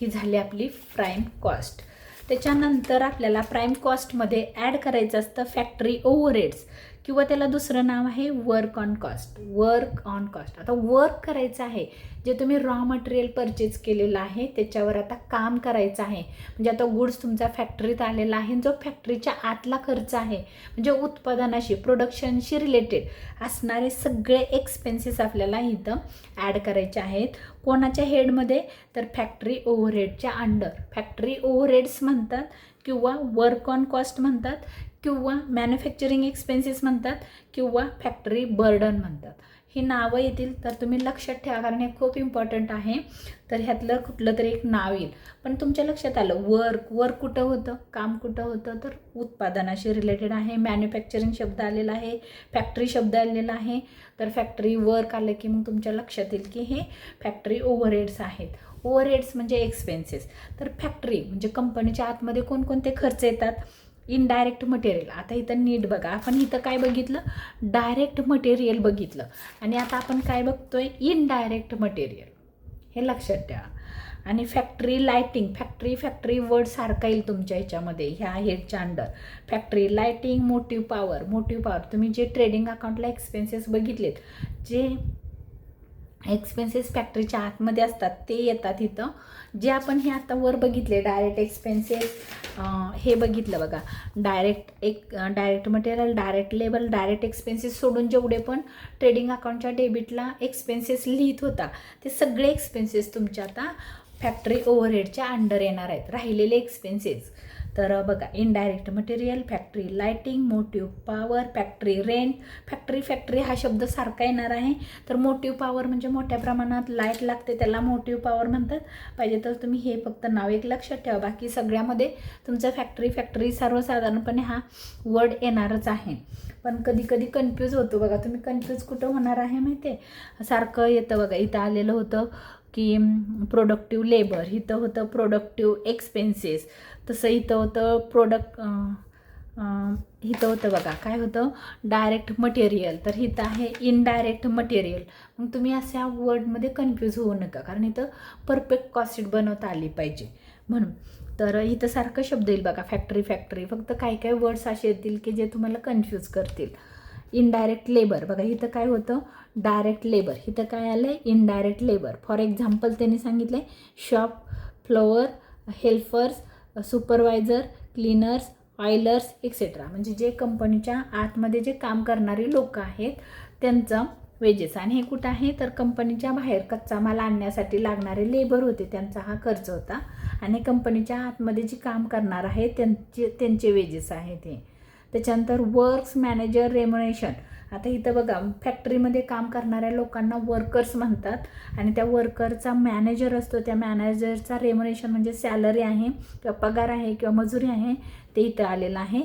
ही झाली आपली प्राईम कॉस्ट. त्याच्यानंतर आपल्याला प्राईम कॉस्टमध्ये ॲड करायचं असतं फॅक्टरी ओव्हरहेड्स किंवा त्याला दुसरं नाव आहे work on cost. Work on cost, आता वर्क करायचं आहे, जे तुम्ही रॉ मटेरियल परचेज केलेलं आहे त्याच्यावर आता काम करायचं आहे. म्हणजे आता गुड्स तुमचा फॅक्टरीत आलेला आहे, जो फॅक्टरीच्या आतला खर्च आहे म्हणजे उत्पादनाशी प्रोडक्शनशी रिलेटेड असणारे सगळे एक्सपेन्सेस आपल्याला इथं ॲड करायचे आहेत. कोणाच्या हेडमध्ये, तर फॅक्टरी ओव्हरहेडच्या अंडर. फॅक्टरी ओव्हरहेड्स म्हणतात किंवा वर्क ऑन कॉस्ट म्हणतात किंवा मॅन्युफॅक्चरिंग एक्सपेन्सेस म्हणतात किंवा फॅक्टरी बर्डन म्हणतात. ही नावं येतील तर तुम्ही लक्षात ठेवा, कारण हे खूप इम्पॉर्टंट आहे. तर ह्यातलं कुठलं तरी एक नाव येईल. पण तुमच्या लक्षात आलं वर्क कुठं होतं, काम कुठं होतं, तर उत्पादनाशी रिलेटेड आहे. मॅन्युफॅक्चरिंग शब्द आलेला आहे, फॅक्टरी शब्द आलेला आहे. तर फॅक्टरी वर्क आलं की मग तुमच्या लक्षात येईल की हे फॅक्टरी ओव्हरहेड्स आहेत. ओव्हरहेड्स म्हणजे एक्सपेन्सेस. तर फॅक्टरी म्हणजे कंपनीच्या आतमध्ये कोणकोणते खर्च येतात. इनडायरेक्ट मटेरियल, आता इथं नीट बघा, आपण इथं काय बघितलं, डायरेक्ट मटेरियल बघितलं आणि आता आपण काय बघतोय, इनडायरेक्ट मटेरियल. हे लक्षात ठेवा. आणि फॅक्टरी लायटिंग, फॅक्टरी वर्ड सारखा येईल तुमच्या ह्याच्यामध्ये ह्या हेडच्या under. Factory lighting, motive power. तुम्ही जे ट्रेडिंग अकाउंटला एक्सपेन्सेस बघितलेत, जे एक्सपेन्सेस फॅक्टरीच्या आतमध्ये असतात ते येतात इथं. जे आपण हे आता वर बघितले डायरेक्ट एक्सपेन्सेस, हे बघितलं बघा, direct material, direct labour, direct expenses सोडून जेवढे पण ट्रेडिंग अकाउंटच्या डेबिटला एक्सपेन्सेस लिहित होता ते सगळे एक्सपेन्सेस तुमच्या आता फॅक्टरी ओव्हरहेडच्या अंडर येणार आहेत. राहिलेले एक्सपेन्सेस तर बघा, indirect material, factory lighting, motive power, factory rent. Factory हा शब्द सारखा येणार आहे. तर मोटिव्ह पॉवर म्हणजे मोठ्या प्रमाणात लाईट लागते त्याला मोटिव्ह पॉवर म्हणतात. पाहिजे तर तुम्ही हे फक्त नाव एक लक्षात ठेवा, बाकी सगळ्यामध्ये तुमचं फॅक्टरी सर्वसाधारणपणे हा वर्ड येणारच आहे. पण कधी कधी कन्फ्यूज होतो बघा. तुम्ही कन्फ्यूज कुठं होणार आहे माहिती आहे, सारखं येतं बघा. इथं आलेलं होतं की प्रोडक्टिव्ह लेबर, इथं होतं प्रोडक्टिव्ह एक्सपेन्सेस, तसं इथं होतं इथं होतं बघा काय होतं, डायरेक्ट मटेरियल. तर इथं आहे इनडायरेक्ट मटेरियल. मग तुम्ही अशा वर्डमध्ये कन्फ्यूज होऊ नका, कारण इथं परफेक्ट कॉस्ट शीट बनवता आली पाहिजे म्हणून. तर इथं सारखं शब्द येईल बघा, फॅक्टरी, फक्त काही काही वर्ड्स असे येतील की जे तुम्हाला कन्फ्यूज करतील. इनडायरेक्ट लेबर बघा, इथं काय होतं, डायरेक्ट लेबर, इथं काय आलं आहे, इनडायरेक्ट लेबर. फॉर एक्झाम्पल त्यांनी सांगितलं आहे shop floor, helpers, supervisor, cleaners, oilers etcetera. म्हणजे जे कंपनीच्या आतमध्ये जे काम करणारी लोक आहेत त्यांचं वेजेस. आणि हे कुठं आहे, तर कंपनीच्या बाहेर कच्चा माल आणण्यासाठी लागणारे लेबर होते, त्यांचा हा खर्च होता. आणि कंपनीच्या आतमध्ये जे काम करणार आहे त्यांचे वेजेस आहेत हे. त्याच्यानंतर वर्क्स मॅनेजर रेम्युनरेशन, आता इथं बघा, फॅक्टरीमध्ये काम करणाऱ्या लोकांना वर्कर्स म्हणतात आणि त्या वर्करचा मॅनेजर असतो, त्या मॅनेजरचा रेम्युनरेशन म्हणजे सॅलरी आहे किंवा पगार आहे किंवा मजुरी आहे ते इथं आलेलं आहे.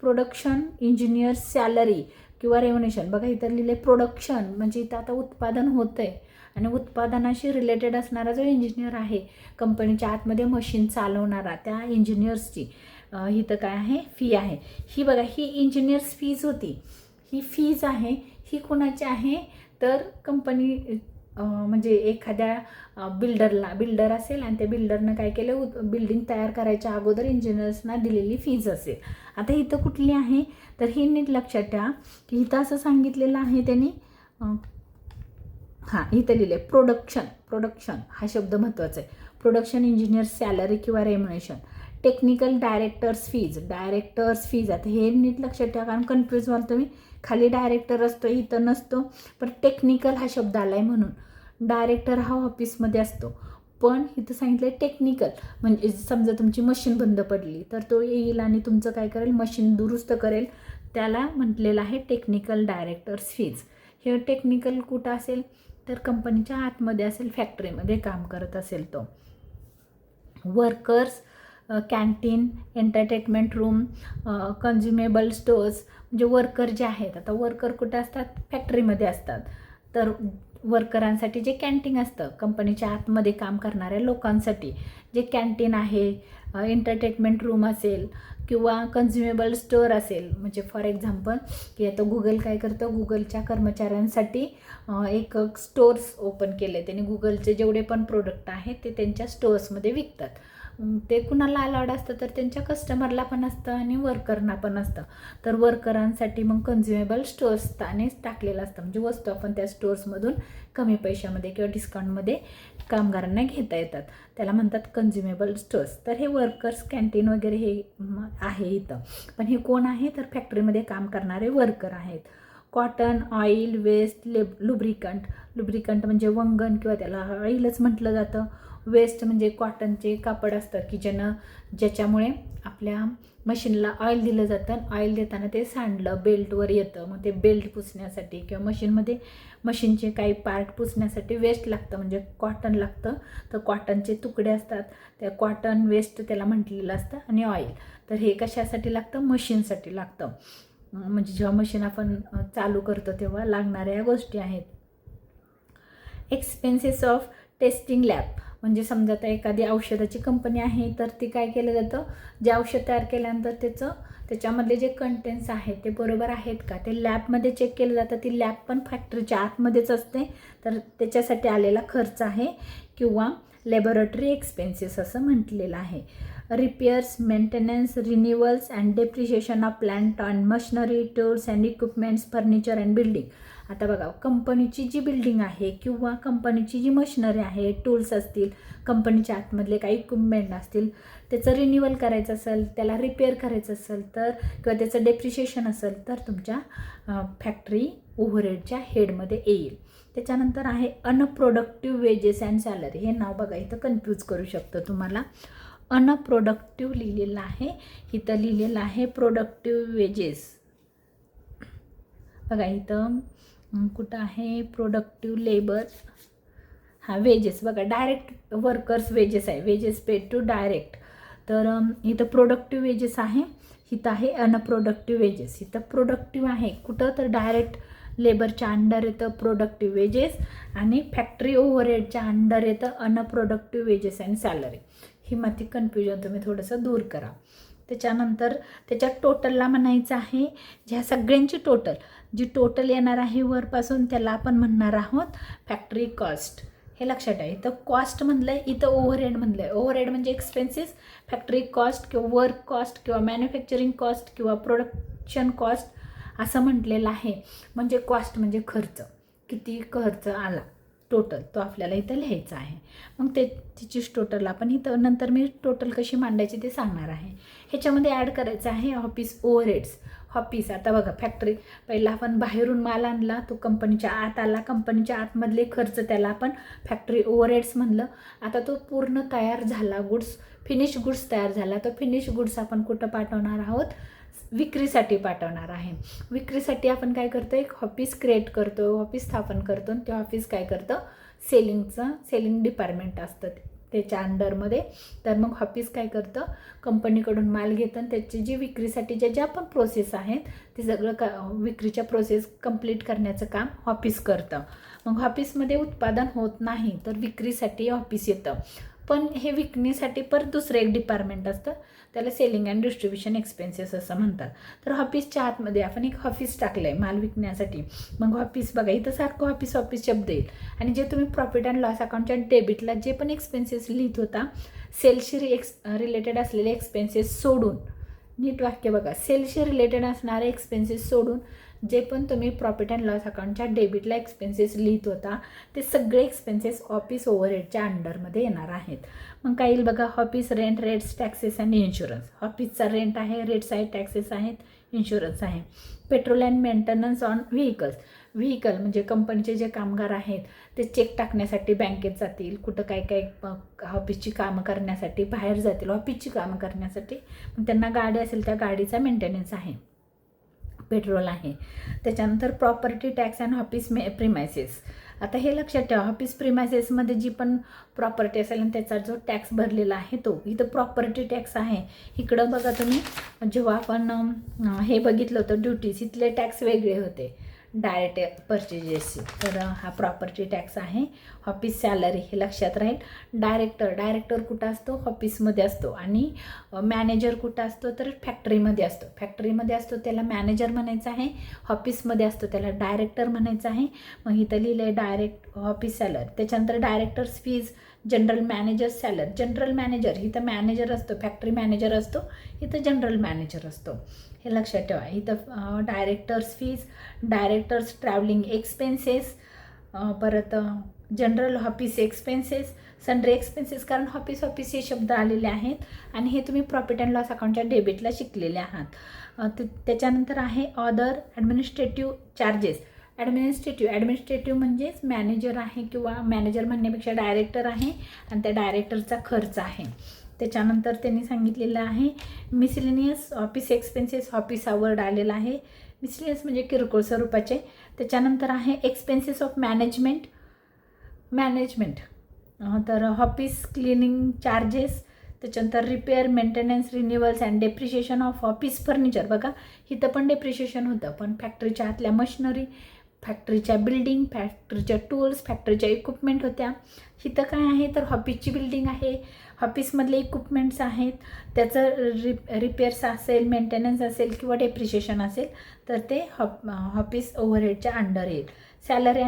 प्रोडक्शन इंजिनियर सॅलरी किंवा रेम्युनरेशन, बघा इथं लिहिले प्रोडक्शन म्हणजे इथं आता उत्पादन होतं आहे आणि उत्पादनाशी रिलेटेड असणारा जो इंजिनियर आहे, कंपनीच्या आतमध्ये मशीन चालवणारा, त्या इंजिनियर्सची इथं काय आहे, फी आहे. ही बघा, ही इंजिनियर्स फीज होती. ही फीज आहे, ही कुणाची आहे तर कंपनी म्हणजे एखाद्या बिल्डर असेल आणि त्या बिल्डरनं काय केलं, बिल्डिंग तयार करायच्या अगोदर इंजिनियर्सना दिलेली फीज असेल. आता इथं कुठली आहे तर ही नीट लक्षात ठेवा की इथं असं सांगितलेलं आहे त्यांनी, हां इथं लिहिले प्रोडक्शन हा शब्द महत्त्वाचा आहे. प्रोडक्शन इंजिनियर सॅलरी किंवा रेम्युनरेशन. Technical directors fees. आता हे नीट लक्षात ठेवा कारण कन्फ्यूज व्हाल तुम्ही. खाली डायरेक्टर असतो, इथं नसतो, पण टेक्निकल हा शब्द आला आहे म्हणून. डायरेक्टर हा ऑफिसमध्ये असतो, पण इथं सांगितलं आहे टेक्निकल म्हणजे समजा तुमची मशीन बंद पडली तर तो येईल आणि तुमचं काय करेल, मशीन दुरुस्त करेल, त्याला म्हटलेलं आहे टेक्निकल डायरेक्टर्स फीज. हे टेक्निकल कुठं असेल तर कंपनीच्या आतमध्ये असेल, फॅक्टरीमध्ये काम करत असेल तो. Workers canteen, entertainment room, कन्झ्युमेबल stores म्हणजे वर्कर जे आहेत. आता वर्कर कुठे असतात, फॅक्टरीमध्ये असतात. तर वर्करांसाठी जे कॅन्टीन असतं, कंपनीच्या आतमध्ये काम करणाऱ्या लोकांसाठी जे कॅन्टीन आहे, एंटरटेनमेंट रूम असेल किंवा कन्झ्युमेबल स्टोअर असेल. म्हणजे फॉर एक्झाम्पल की आता गुगल काय करतं, गुगलच्या कर्मचाऱ्यांसाठी एक स्टोअर्स ओपन केले त्यांनी. गुगलचे जेवढे पण प्रोडक्ट आहेत ते त्यांच्या स्टोअर्समध्ये विकतात. ते कुणाला अलाउड असतं तर त्यांच्या कस्टमरला पण असतं आणि वर्करना पण असतं. तर वर्करांसाठी मग कन्झ्युमेबल स्टोअर्सने टाकलेलं असतं, म्हणजे वस्तू आपण त्या स्टोअर्समधून कमी पैशामध्ये किंवा डिस्काउंटमध्ये कामगारांना घेता येतात, त्याला म्हणतात कन्झ्युमेबल स्टोअर्स. तर हे वर्कर्स कॅन्टीन वगैरे हे आहे इथं. पण हे कोण आहे तर फॅक्टरीमध्ये काम करणारे वर्कर आहेत. कॉटन, ऑइल, वेस्ट, लुब्रिकंट म्हणजे वंगण किंवा त्याला ऑइलच म्हटलं जातं. वेस्ट म्हणजे कॉटनचे कापड असतं की ज्याच्यामुळे आपल्या मशीनला ऑइल दिलं जातं. ऑइल देताना ते सांडलं बेल्टवर येतं, मग ते बेल्ट पुसण्यासाठी किंवा मशीनचे काही पार्ट पुसण्यासाठी वेस्ट लागतं म्हणजे कॉटन लागतं. तर कॉटनचे तुकडे असतात, त्या कॉटन वेस्ट त्याला म्हटलेलं असतं. आणि ऑइल तर हे कशासाठी लागतं, मशीनसाठी लागतं. म्हणजे जेव्हा मशीन आपण चालू करतो तेव्हा लागणाऱ्या या गोष्टी आहेत. एक्सपेन्सेस ऑफ टेस्टिंग लॅब म्हणजे समजा आता एखादी औषधाची कंपनी आहे तर ती काय केलं जातं, जे औषध तयार केल्यानंतर त्याच्यामधले जे कंटेंट्स आहेत ते बरोबर आहेत का ते लॅबमध्ये चेक केलं जातं. ती लॅब पण फॅक्टरीच्या आतमध्येच असते, तर त्याच्यासाठी आलेला खर्च आहे किंवा लॅबोरेटरी एक्सपेन्सेस असं म्हटलेलं आहे. Repairs, maintenance, renewals and depreciation of plant and machinery, tools and equipments, furniture and building. आता बघा, कंपनीची जी बिल्डिंग आहे किंवा कंपनीची जी मशिनरी आहे, टूल्स असतील, कंपनीच्या आतमधले काही इक्विपमेंट असतील, त्याचं रिन्युअल करायचं असेल, त्याला रिपेअर करायचं असेल तर किंवा त्याचं डेप्रिशिएशन असेल तर तुमच्या फॅक्टरी ओव्हरहेडच्या हेडमध्ये येईल. त्याच्यानंतर आहे अनप्रोडक्टिव्ह वेजेस अँड सॅलरी. हे नाव बघा इथं कन्फ्यूज करू शकतं तुम्हाला. अनप्रोडक्टिव्ह लिहिलेलं आहे, इथं लिहिलेलं आहे प्रोडक्टिव्ह वेजेस. बघा इथं कुठं आहे प्रोडक्टिव्ह लेबर, हां वेजेस बघा, डायरेक्ट वर्कर्स वेजेस आहे, वेजेस पेड टू डायरेक्ट. तर इथं प्रोडक्टिव्ह वेजेस आहे, इथं आहे अनप्रोडक्टिव्ह वेजेस. इथं प्रोडक्टिव्ह आहे कुठं तर डायरेक्ट लेबरच्या अंडर येतं प्रोडक्टिव्ह वेजेस आणि फॅक्टरी ओव्हरहेडच्या अंडर येतं अनप्रोडक्टिव्ह वेजेस अँड सॅलरी. ही माती कन्फ्युजन तुम्ही थोडंसं दूर करा. त्याच्यानंतर त्याच्यात टोटलला म्हणायचं आहे, ह्या सगळ्यांची जी टोटल येणार आहे वरपासून त्याला आपण म्हणणार आहोत फॅक्टरी कॉस्ट. हे लक्षात आहे. इथं कॉस्ट म्हणलं आहे, इथं ओव्हरहेड म्हणलं आहे. ओव्हरहेड म्हणजे एक्सपेन्सेस, फॅक्टरी कॉस्ट किंवा वर्क कॉस्ट किंवा मॅन्युफॅक्चरिंग कॉस्ट किंवा प्रोडक्शन कॉस्ट असं म्हटलेलं आहे. म्हणजे कॉस्ट म्हणजे खर्च, किती खर्च आला टोटल तो आपल्याला इथं लिहायचा आहे. मग तिचीच टोटल आपण इथं नंतर मी टोटल कशी मांडायची ते सांगणार आहे. ह्याच्यामध्ये ॲड करायचं आहे ऑफिस ओव्हरहेड्स. ऑफिस आता बघा, फॅक्टरी पहिला आपण बाहेरून माल आणला, तो कंपनीच्या आत आला, कंपनीच्या आतमधले खर्च त्याला आपण फॅक्टरी ओव्हरहेड्स म्हणलं. आता तो पूर्ण तयार झाला, फिनिश गुड्स तयार झाला, तो फिनिश गुड्स आपण कुठं पाठवणार आहोत, विक्रीसाठी पाठवणार आहे. विक्रीसाठी आपण काय करतो, एक ऑफिस क्रिएट करतो, ऑफिस स्थापन करतो. ते ऑफिस काय करतं, सेलिंग डिपार्टमेंट असतं त्याच्या अंडरमध्ये. तर मग ऑफिस काय करतं, कंपनीकडून माल घेतं आणि त्याची जी विक्रीसाठी ज्या पण प्रोसेस आहेत ते सगळं विक्रीच्या प्रोसेस कंप्लीट करण्याचं काम ऑफिस करतं. मग ऑफिसमध्ये उत्पादन होत नाही तर विक्रीसाठी ऑफिस येतं. पण हे विकण्यासाठी परत दुसरं एक डिपार्टमेंट असतं, त्याला सेलिंग अँड डिस्ट्रीब्युशन एक्सपेन्सेस असं म्हणतात. तर ऑफिसच्या आतमध्ये आपण एक ऑफिस टाकलं आहे माल विकण्यासाठी. मग ऑफिस बघा, इथं सारखं ऑफिस शब्द येईल. आणि जे तुम्ही प्रॉफिट अँड लॉस अकाउंटच्या डेबिटला जे पण एक्सपेन्सेस लिहित होता, सेलशी रिलेटेड असलेले एक्सपेन्सेस सोडून, नीट वाक्य बघा, सेलशी रिलेटेड असणारे एक्सपेन्सेस सोडून जे पण तुम्ही प्रॉफिट अँड लॉस अकाउंटच्या डेबिटला एक्सपेन्सेस लिहित होता ते सगळे एक्सपेन्सेस ऑफिस ओव्हरहेडच्या अंडरमध्ये येणार आहेत. मग काय येईल बघा, ऑफिस रेंट, रेट्स, टॅक्सेस आणि इन्शुरन्स. ऑफिसचा रेंट आहे, रेट्स आहेत, टॅक्सेस आहेत, इन्शुरन्स आहे. Petrol and maintenance on vehicle म्हणजे कंपनीचे जे कामगार आहेत ते चेक टाकण्यासाठी बँकेत जातील, कुठं काय ऑफिसची कामं करण्यासाठी बाहेर जातील, ऑफिसची कामं करण्यासाठी. मग त्यांना गाडी असेल त्या गाडीचा मेंटेनन्स आहे, पेट्रोल आहे. त्याच्यानंतर property tax and office premises. आता हे लक्षात ठेवा, ऑफिस प्रिमायसेसमध्ये जी पण प्रॉपर्टी असेल आणि त्याचा जो टॅक्स भरलेला आहे तो, इथं प्रॉपर्टी टॅक्स आहे. इकडं बघा तुम्ही, जेव्हा आपण हे बघितलं होतं ड्युटीज, इथले टॅक्स वेगळे होते डायरेक्ट परचेजेसचे. तर हा प्रॉपर्टी टॅक्स आहे. ऑफिस सॅलरी हे लक्षात राहील. डायरेक्टर कुठं असतो, ऑफिसमध्ये असतो. आणि मॅनेजर कुठं असतो, तर फॅक्टरीमध्ये असतो त्याला मॅनेजर म्हणायचं आहे. ऑफिसमध्ये असतो त्याला डायरेक्टर म्हणायचं आहे. मग इथं लिहिलं आहे डायरेक्ट ऑफिस सॅलरी. त्याच्यानंतर directors fees, general manager salary. General manager इथं मॅनेजर असतो, फॅक्टरी मॅनेजर असतो, इथं जनरल मॅनेजर असतो, हे लक्षात ठेवा. इथं directors fees, directors travelling expenses, परत general office expenses, sundry expenses, कारण ऑफिस हे शब्द आलेले आहेत आणि हे तुम्ही प्रॉफिट अँड लॉस अकाउंटच्या डेबिटला शिकलेले आहात. त्याच्यानंतर आहे अदर ॲडमिनिस्ट्रेटिव्ह चार्जेस. ॲडमिनिस्ट्रेटिव्ह म्हणजेच मॅनेजर आहे, किंवा मॅनेजर म्हणण्यापेक्षा डायरेक्टर आहे आणि त्या डायरेक्टरचा खर्च आहे. त्याच्यानंतर त्यांनी सांगितलेलं आहे miscellaneous office expenses, office word आलेला आहे. मिसलेनियस म्हणजे किरकोळ स्वरूपाचे. त्याच्यानंतर आहे एक्सपेन्सेस ऑफ मॅनेजमेंट. तर ऑफिस क्लिनिंग चार्जेस. त्याच्यानंतर repair, maintenance, renewals and depreciation of office furniture. बघा इथं पण डेप्रिशिएशन होतं, पण फॅक्टरीच्या आतल्या मशिनरी, फॅक्टरीच्या बिल्डिंग, फॅक्टरीच्या टूल्स, फॅक्टरीच्या इक्विपमेंट होत्या. इथं काय आहे, तर ऑफिसची बिल्डिंग आहे, ऑफिसमधले इक्विपमेंट्स आहेत, त्याचं रिपेअर्स असेल, मेंटेनन्स असेल किंवा डेप्रिशिएशन असेल तर ते ऑफिस ओव्हरहेडच्या अंडर येईल. सॅलरी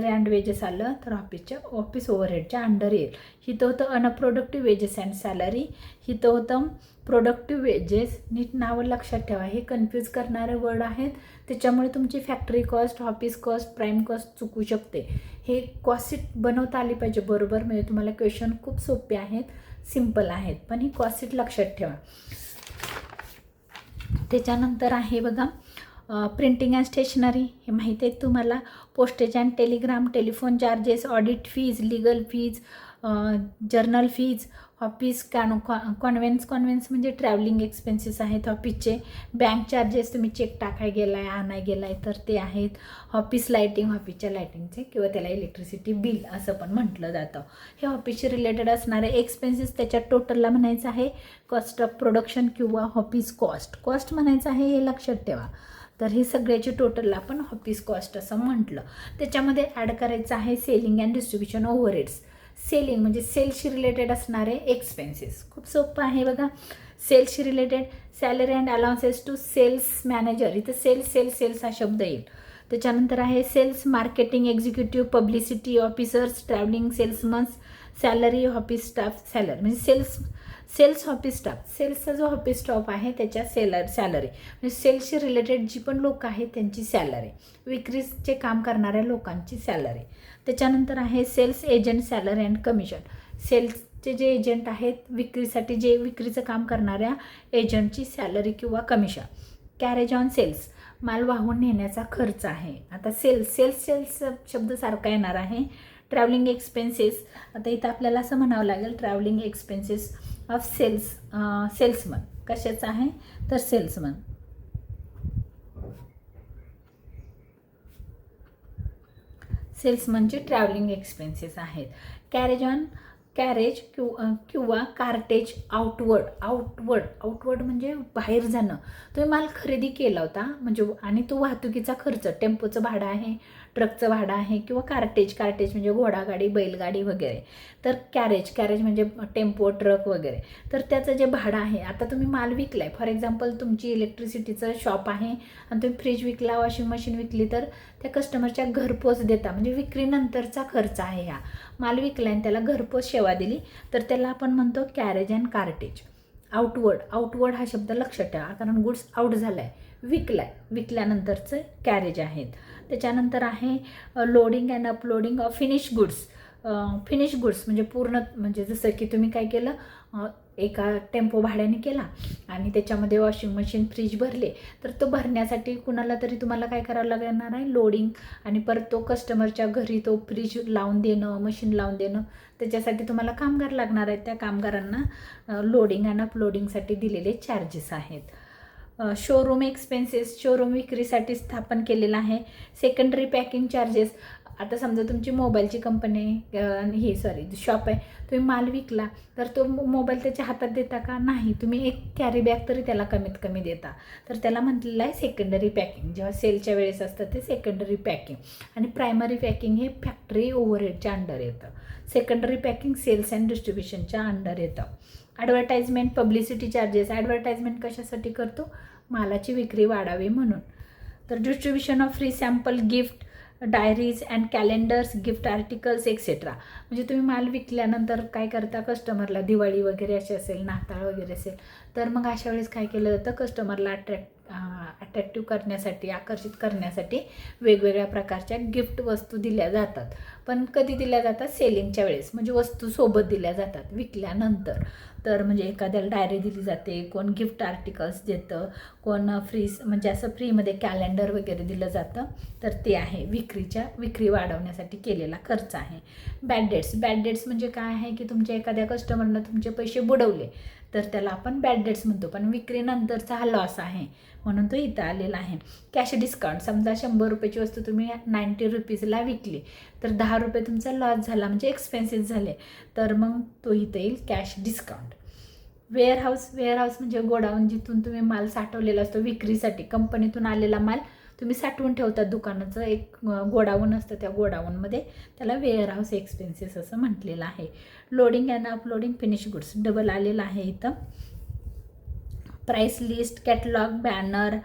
अँड वेजेस आलं तर ऑफिस ओव्हरहेडच्या अंडर येईल. इथं होतं अनप्रोडक्टिव्ह वेजेस अँड सॅलरी, इथं होतं प्रोडक्टिव्ह वेजेस. नीट नावं लक्षात ठेवा, हे कन्फ्यूज करणारे वर्ड आहेत, त्याच्यामुळे तुमची factory cost, office cost, prime cost चुकू शकते. हे कॉस्टशीट बनवता आली पाहिजे बरोबर, म्हणजे तुम्हाला क्वेश्चन खूप सोपे आहेत, सिम्पल आहेत, पण ही कॉस्टशीट लक्षात ठेवा. त्याच्यानंतर आहे बघा प्रिंटिंग अँड स्टेशनरी, हे माहिती आहे तुम्हाला. Postage and Telegram, telephone charges, audit fees, legal fees, journal fees, office conveyance म्हणजे ट्रॅव्हलिंग एक्सपेन्सेस आहेत ऑफिसचे. बँक चार्जेस, तुम्ही चेक टाकाय गेला आहे, आणाय गेला आहे तर ते आहेत. ऑफिस लाईटिंग, ऑफिसच्या लाईटिंगचे किंवा त्याला इलेक्ट्रिसिटी बिल असं पण म्हटलं जातं. हे ऑफिसशी रिलेटेड असणारे एक्सपेन्सेस त्याच्या टोटलला म्हणायचं आहे कॉस्ट ऑफ प्रोडक्शन किंवा ऑफिस कॉस्ट म्हणायचं आहे, हे लक्षात ठेवा. तर हे सगळ्याची टोटलला आपण ऑफिस कॉस्ट असं म्हटलं. त्याच्यामध्ये ॲड करायचं आहे selling and distribution overheads. Selling म्हणजे सेल्सशी रिलेटेड असणारे एक्सपेन्सेस. खूप सोपं आहे बघा. सेल्सशी related salary and allowances to sales manager, इथं सेल्स हा शब्द येईल. त्याच्यानंतर आहे sales, marketing executive, publicity officers, travelling salesmans, salary office staff. Salary म्हणजे सेल्स ऑफिस स्टाफ, सेल्सचा जो ऑफिस स्टाफ आहे त्याच्या सॅलरी म्हणजे सेल्सशी रिलेटेड जी पण लोक आहेत त्यांची सॅलरी, विक्रीचे काम करणाऱ्या लोकांची सॅलरी. त्याच्यानंतर आहे sales agent salary and commission. सेल्सचे जे एजंट आहेत, विक्रीसाठी जे विक्रीचं काम करणाऱ्या एजंटची सॅलरी किंवा कमिशन. कॅरेज ऑन सेल्स, माल वाहून नेण्याचा खर्च आहे. आता सेल्स शब्द सारखा येणार आहे. ट्रॅव्हलिंग एक्सपेन्सेस, आता इथं आपल्याला असं म्हणावं लागेल ट्रॅव्हलिंग एक्सपेन्सेस ऑफ सेल्समन. कशाचं आहे तर सेल्समन. सेल्समनचे ट्रॅव्हलिंग एक्सपेन्सेस आहेत. कॅरेज किंवा कार्टेज आउटवर्ड म्हणजे बाहेर जाणं. तुम्ही माल खरेदी केला होता म्हणजे आणि तो वाहतुकीचा खर्च, टेम्पोचं भाडं आहे, ट्रकचं भाडं आहे, किंवा कार्टेज म्हणजे घोडागाडी, बैलगाडी वगैरे. तर कॅरेज म्हणजे टेम्पो, ट्रक वगैरे. तर त्याचं जे भाडं आहे, आता तुम्ही माल विकलाय, फॉर एक्झाम्पल तुमची इलेक्ट्रिसिटीचं शॉप आहे आणि तुम्ही फ्रीज विकला, वॉशिंग मशीन विकली, तर त्या कस्टमरच्या घरपोच देता, म्हणजे विक्रीनंतरचा खर्च आहे हा. माल विकला आणि त्याला घरपोच सेवा दिली तर त्याला आपण म्हणतो कॅरेज अँड कार्टेज. आउटवर्ड हा शब्द लक्षात ठेवा, कारण गुड्स आउट झाला आहे, विकल्यानंतरचं कॅरेज आहेत. त्याच्यानंतर आहे loading and uploading of finish goods म्हणजे पूर्ण, म्हणजे जसं की तुम्ही काय केलं, एका टेम्पो भाड्याने केला आणि त्याच्यामध्ये वॉशिंग मशीन, फ्रीज भरले, तर तो भरण्यासाठी कुणाला तरी तुम्हाला काय करावं लागणार आहे, लोडिंग, आणि परत तो कस्टमरच्या घरी तो फ्रीज लावून देणं, मशीन लावून देणं, त्याच्यासाठी तुम्हाला कामगार लागणार आहेत. त्या कामगारांना लोडिंग अँड अपलोडिंगसाठी दिलेले चार्जेस आहेत. शोरूम एक्सपेन्सेस, शोरूम विक्रीसाठी स्थापन केलेला आहे. सेकंडरी पॅकिंग चार्जेस, आता समजा तुमची मोबाईलची कंपनी शॉप आहे, तुम्ही माल विकला तर तो मोबाईल त्याच्या हातात देता का? नाही, तुम्ही एक कॅरी बॅग तरी त्याला कमीत कमी देता, तर त्याला म्हटलेलं आहे सेकंडरी पॅकिंग. जेव्हा सेलच्या वेळेस असतं ते सेकंडरी पॅकिंग. आणि प्रायमरी पॅकिंग हे फॅक्टरी ओव्हरहेडच्या अंडर येतं. सेकंडरी पॅकिंग सेल्स अँड डिस्ट्रीब्युशनच्या अंडर येतं. ॲडव्हर्टाइजमेंट, पब्लिसिटी चार्जेस, ॲडव्हर्टाइजमेंट कशासाठी करतो? मालाची विक्री वाढावी म्हणून. तर distribution of free sample, gift, diaries and calendars, gift articles etcetera. म्हणजे तुम्ही माल विकल्यानंतर काय करता, कस्टमरला दिवाळी वगैरे असे असेल, नाताळ वगैरे असेल, तर मग अशा वेळेस काय केलं जातं, कस्टमरला अट्रॅक्टिव्ह करण्यासाठी, आकर्षित करण्यासाठी वेगवेगळ्या प्रकारच्या गिफ्ट वस्तू दिल्या जातात. पण कधी दिल्या जातात? सेलिंगच्या वेळेस, म्हणजे वस्तू सोबत दिल्या जातात विकल्यानंतर. तर म्हणजे एखाद्याला डायरी दिली जाते, कोण गिफ्ट आर्टिकल्स देतं, कोण म्हणजे असं फ्रीमध्ये कॅलेंडर वगैरे दिलं जातं. तर ते आहे विक्री वाढवण्यासाठी केलेला खर्च आहे. बॅड डेट्स म्हणजे काय आहे की तुमच्या एखाद्या कस्टमरनं तुमचे पैसे बुडवले तर त्याला आपण बॅड डेट्स म्हणतो, पण विक्रीनंतरचा हा लॉस आहे म्हणून तो इथं आलेला आहे. कॅश डिस्काउंट, समजा 100 रुपयाची वस्तू तुम्ही 90 रुपीजला विकली तर 10 रुपये तुमचा लॉस झाला, म्हणजे एक्सपेन्सेस झाले, तर मग तो इथं येईल कॅश डिस्काउंट. वेअरहाऊस म्हणजे गोडाऊन, जिथून तुम्ही माल साठवलेला असतो विक्रीसाठी. कंपनीतून आलेला माल तुम्ही साठवून ठेवतात, दुकानाचं एक गोडाऊन असतं, त्या गोडाऊनमध्ये, त्याला वेअरहाऊस एक्सपेन्सेस असं म्हटलेलं आहे. Loading and uploading finish goods double आलेलं आहे इथं. Price list, catalogue, banner,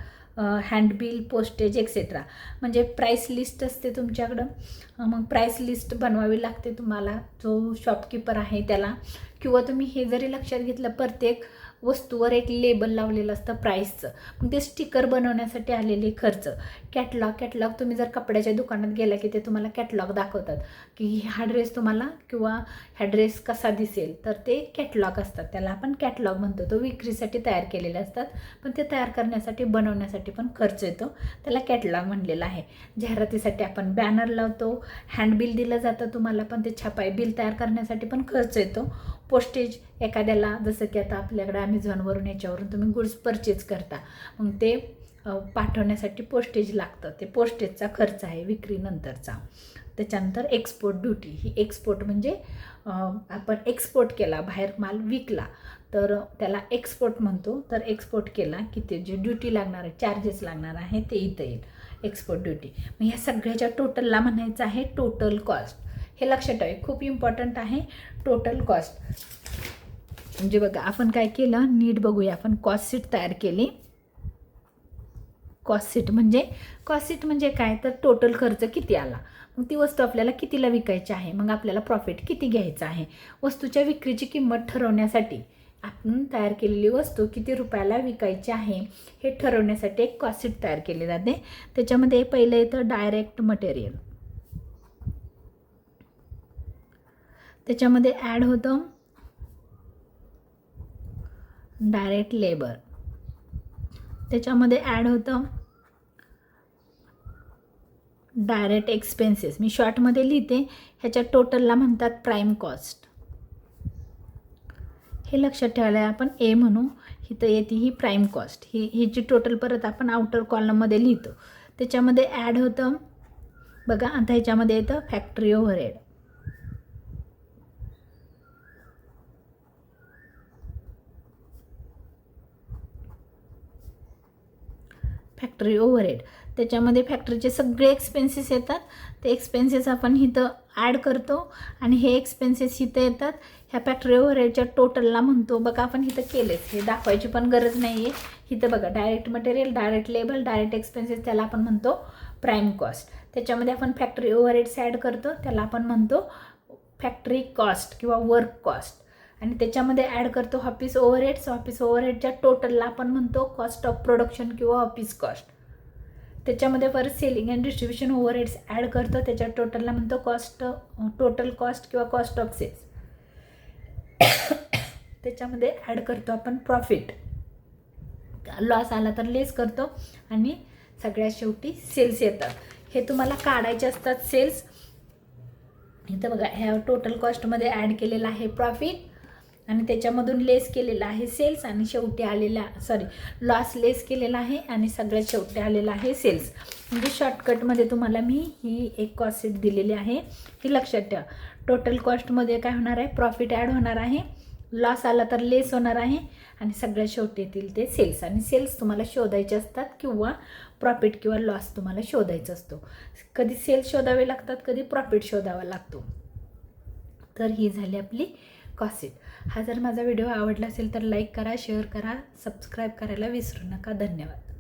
handbill, postage etcetera. म्हणजे प्राईस लिस्ट असते तुमच्याकडं, मग प्राईस लिस्ट बनवावी लागते तुम्हाला, जो शॉपकीपर आहे त्याला. किंवा तुम्ही हे जरी लक्षात घेतलं, प्रत्येक वस्तूवर एक लेबल लावलेलं असतं प्राईसचं, मग ते स्टिकर बनवण्यासाठी आलेले खर्च. कॅटलॉग तुम्ही जर कपड्याच्या दुकानात गेला की ते तुम्हाला कॅटलॉग दाखवतात की हा ड्रेस तुम्हाला किंवा हा ड्रेस कसा दिसेल, तर ते कॅटलॉग असतात, त्याला आपण कॅटलॉग म्हणतो. तो विक्रीसाठी तयार केलेले असतात, पण ते तयार करण्यासाठी, बनवण्यासाठी पण खर्च येतो, त्याला कॅटलॉग म्हणलेलं आहे. जाहिरातीसाठी आपण बॅनर लावतो, हँडबिल दिलं जातं तुम्हाला, पण ते छापाई बिल तयार करण्यासाठी पण खर्च येतो. पोस्टेज, एखाद्याला जसं की आता आपल्याकडे ॲमेझॉनवरून याच्यावरून तुम्ही गुड्स परचेज करता, मग ते पाठवण्यासाठी पोस्टेज लागतं, ते पोस्टेजचा खर्च आहे विक्रीनंतरचा. त्याच्यानंतर एक्सपोर्ट ड्युटी, ही एक्सपोर्ट म्हणजे आपण एक्सपोर्ट केला, बाहेर माल विकला तर त्याला एक्सपोर्ट म्हणतो. तर एक्सपोर्ट केला की ते जे ड्युटी लागणार आहे, चार्जेस लागणार आहे, ते इथं येईल एक्सपोर्ट ड्युटी. मग ह्या सगळ्याच्या टोटलला म्हणायचं आहे टोटल कॉस्ट. हे लक्षात ठेवा, खूप इम्पॉर्टंट आहे टोटल कॉस्ट. म्हणजे बघा आपण काय केलं, नीट बघूया. आपण कॉस्ट शीट तयार केली. कॉस्ट शीट म्हणजे काय, तर टोटल खर्च किती आला, मग ती वस्तू आपल्याला कितीला विकायची आहे, मग आपल्याला प्रॉफिट किती घ्यायचं आहे. वस्तूच्या विक्रीची किंमत ठरवण्यासाठी आपण तयार केलेली वस्तू किती रुपयाला विकायची आहे हे ठरवण्यासाठी एक कॉस्ट शीट तयार केली जाते. त्याच्यामध्ये पहिलं येतं डायरेक्ट मटेरियल, त्याच्यामध्ये ॲड होतं डायरेक्ट लेबर, त्याच्यामध्ये ॲड होतं डायरेक्ट एक्सपेन्सेस. मी शॉर्टमध्ये लिहिते, ह्याच्या टोटलला म्हणतात प्राईम कॉस्ट. हे लक्षात ठेवायला आपण ए म्हणू. इथं येते ही प्राईम कॉस्ट. हिची टोटल परत आपण आउटर कॉलममध्ये लिहितो. त्याच्यामध्ये ॲड होतं बघा. आता ह्याच्यामध्ये येतं फॅक्टरी ओव्हरहेड. फॅक्टरी ओव्हरहेड त्याच्यामध्ये फॅक्टरीचे सगळे एक्सपेन्सेस येतात. ते एक्सपेन्सेस आपण इथं ॲड करतो आणि हे एक्सपेन्सेस इथं येतात. ह्या फॅक्टरी ओव्हरहेडच्या टोटलला म्हणतो बघा. आपण इथं केलेच, हे दाखवायची पण गरज नाही आहे. इथं बघा direct material, direct labour, direct expenses, त्याला आपण म्हणतो प्राईम कॉस्ट. त्याच्यामध्ये आपण फॅक्टरी ओव्हरहेड्स ॲड करतो, त्याला आपण म्हणतो फॅक्टरी कॉस्ट किंवा वर्क कॉस्ट. आणि त्याच्यामध्ये ॲड करतो ऑफिस ओव्हरहेड्स. ऑफिस ओव्हरहेडच्या टोटलला आपण म्हणतो कॉस्ट ऑफ प्रोडक्शन किंवा ऑफिस कॉस्ट. त्याच्यामध्ये परत selling and distribution overheads add करतो, त्याच्या टोटलला म्हणतो टोटल कॉस्ट किंवा कॉस्ट ऑफ सेल्स. त्याच्यामध्ये ॲड करतो आपण प्रॉफिट. लॉस आला तर लेस करतो आणि सगळ्यात शेवटी सेल्स येतात. हे तुम्हाला काढायचे असतात सेल्स. इथं बघा ह्या टोटल कॉस्टमध्ये ॲड केलेला आहे प्रॉफिट आणि त्याच्यामधून लेस केलेला आहे सेल्स आणि शेवटी आलेला लॉस लेस केलेला आहे आणि सगळ्यात शेवटी आलेला आहे सेल्स. म्हणजे शॉर्टकटमध्ये तुम्हाला मी ही एक कॉस्ट शीट दिलेली आहे, ही लक्षात ठेवा. टोटल कॉस्टमध्ये काय होणार आहे, प्रॉफिट ॲड होणार आहे, लॉस आला तर लेस होणार आहे आणि सगळ्यात शेवटी येतील ते सेल्स. आणि सेल्स तुम्हाला शोधायचे असतात किंवा प्रॉफिट किंवा लॉस तुम्हाला शोधायचा असतो. कधी सेल्स शोधावे लागतात, कधी प्रॉफिट शोधावा लागतो. तर ही झाली आपली कॉस्ट शीट. हा जर माझा व्हिडिओ आवडला असेल तर लाईक करा, शेअर करा, सबस्क्राईब करायला विसरू नका. धन्यवाद.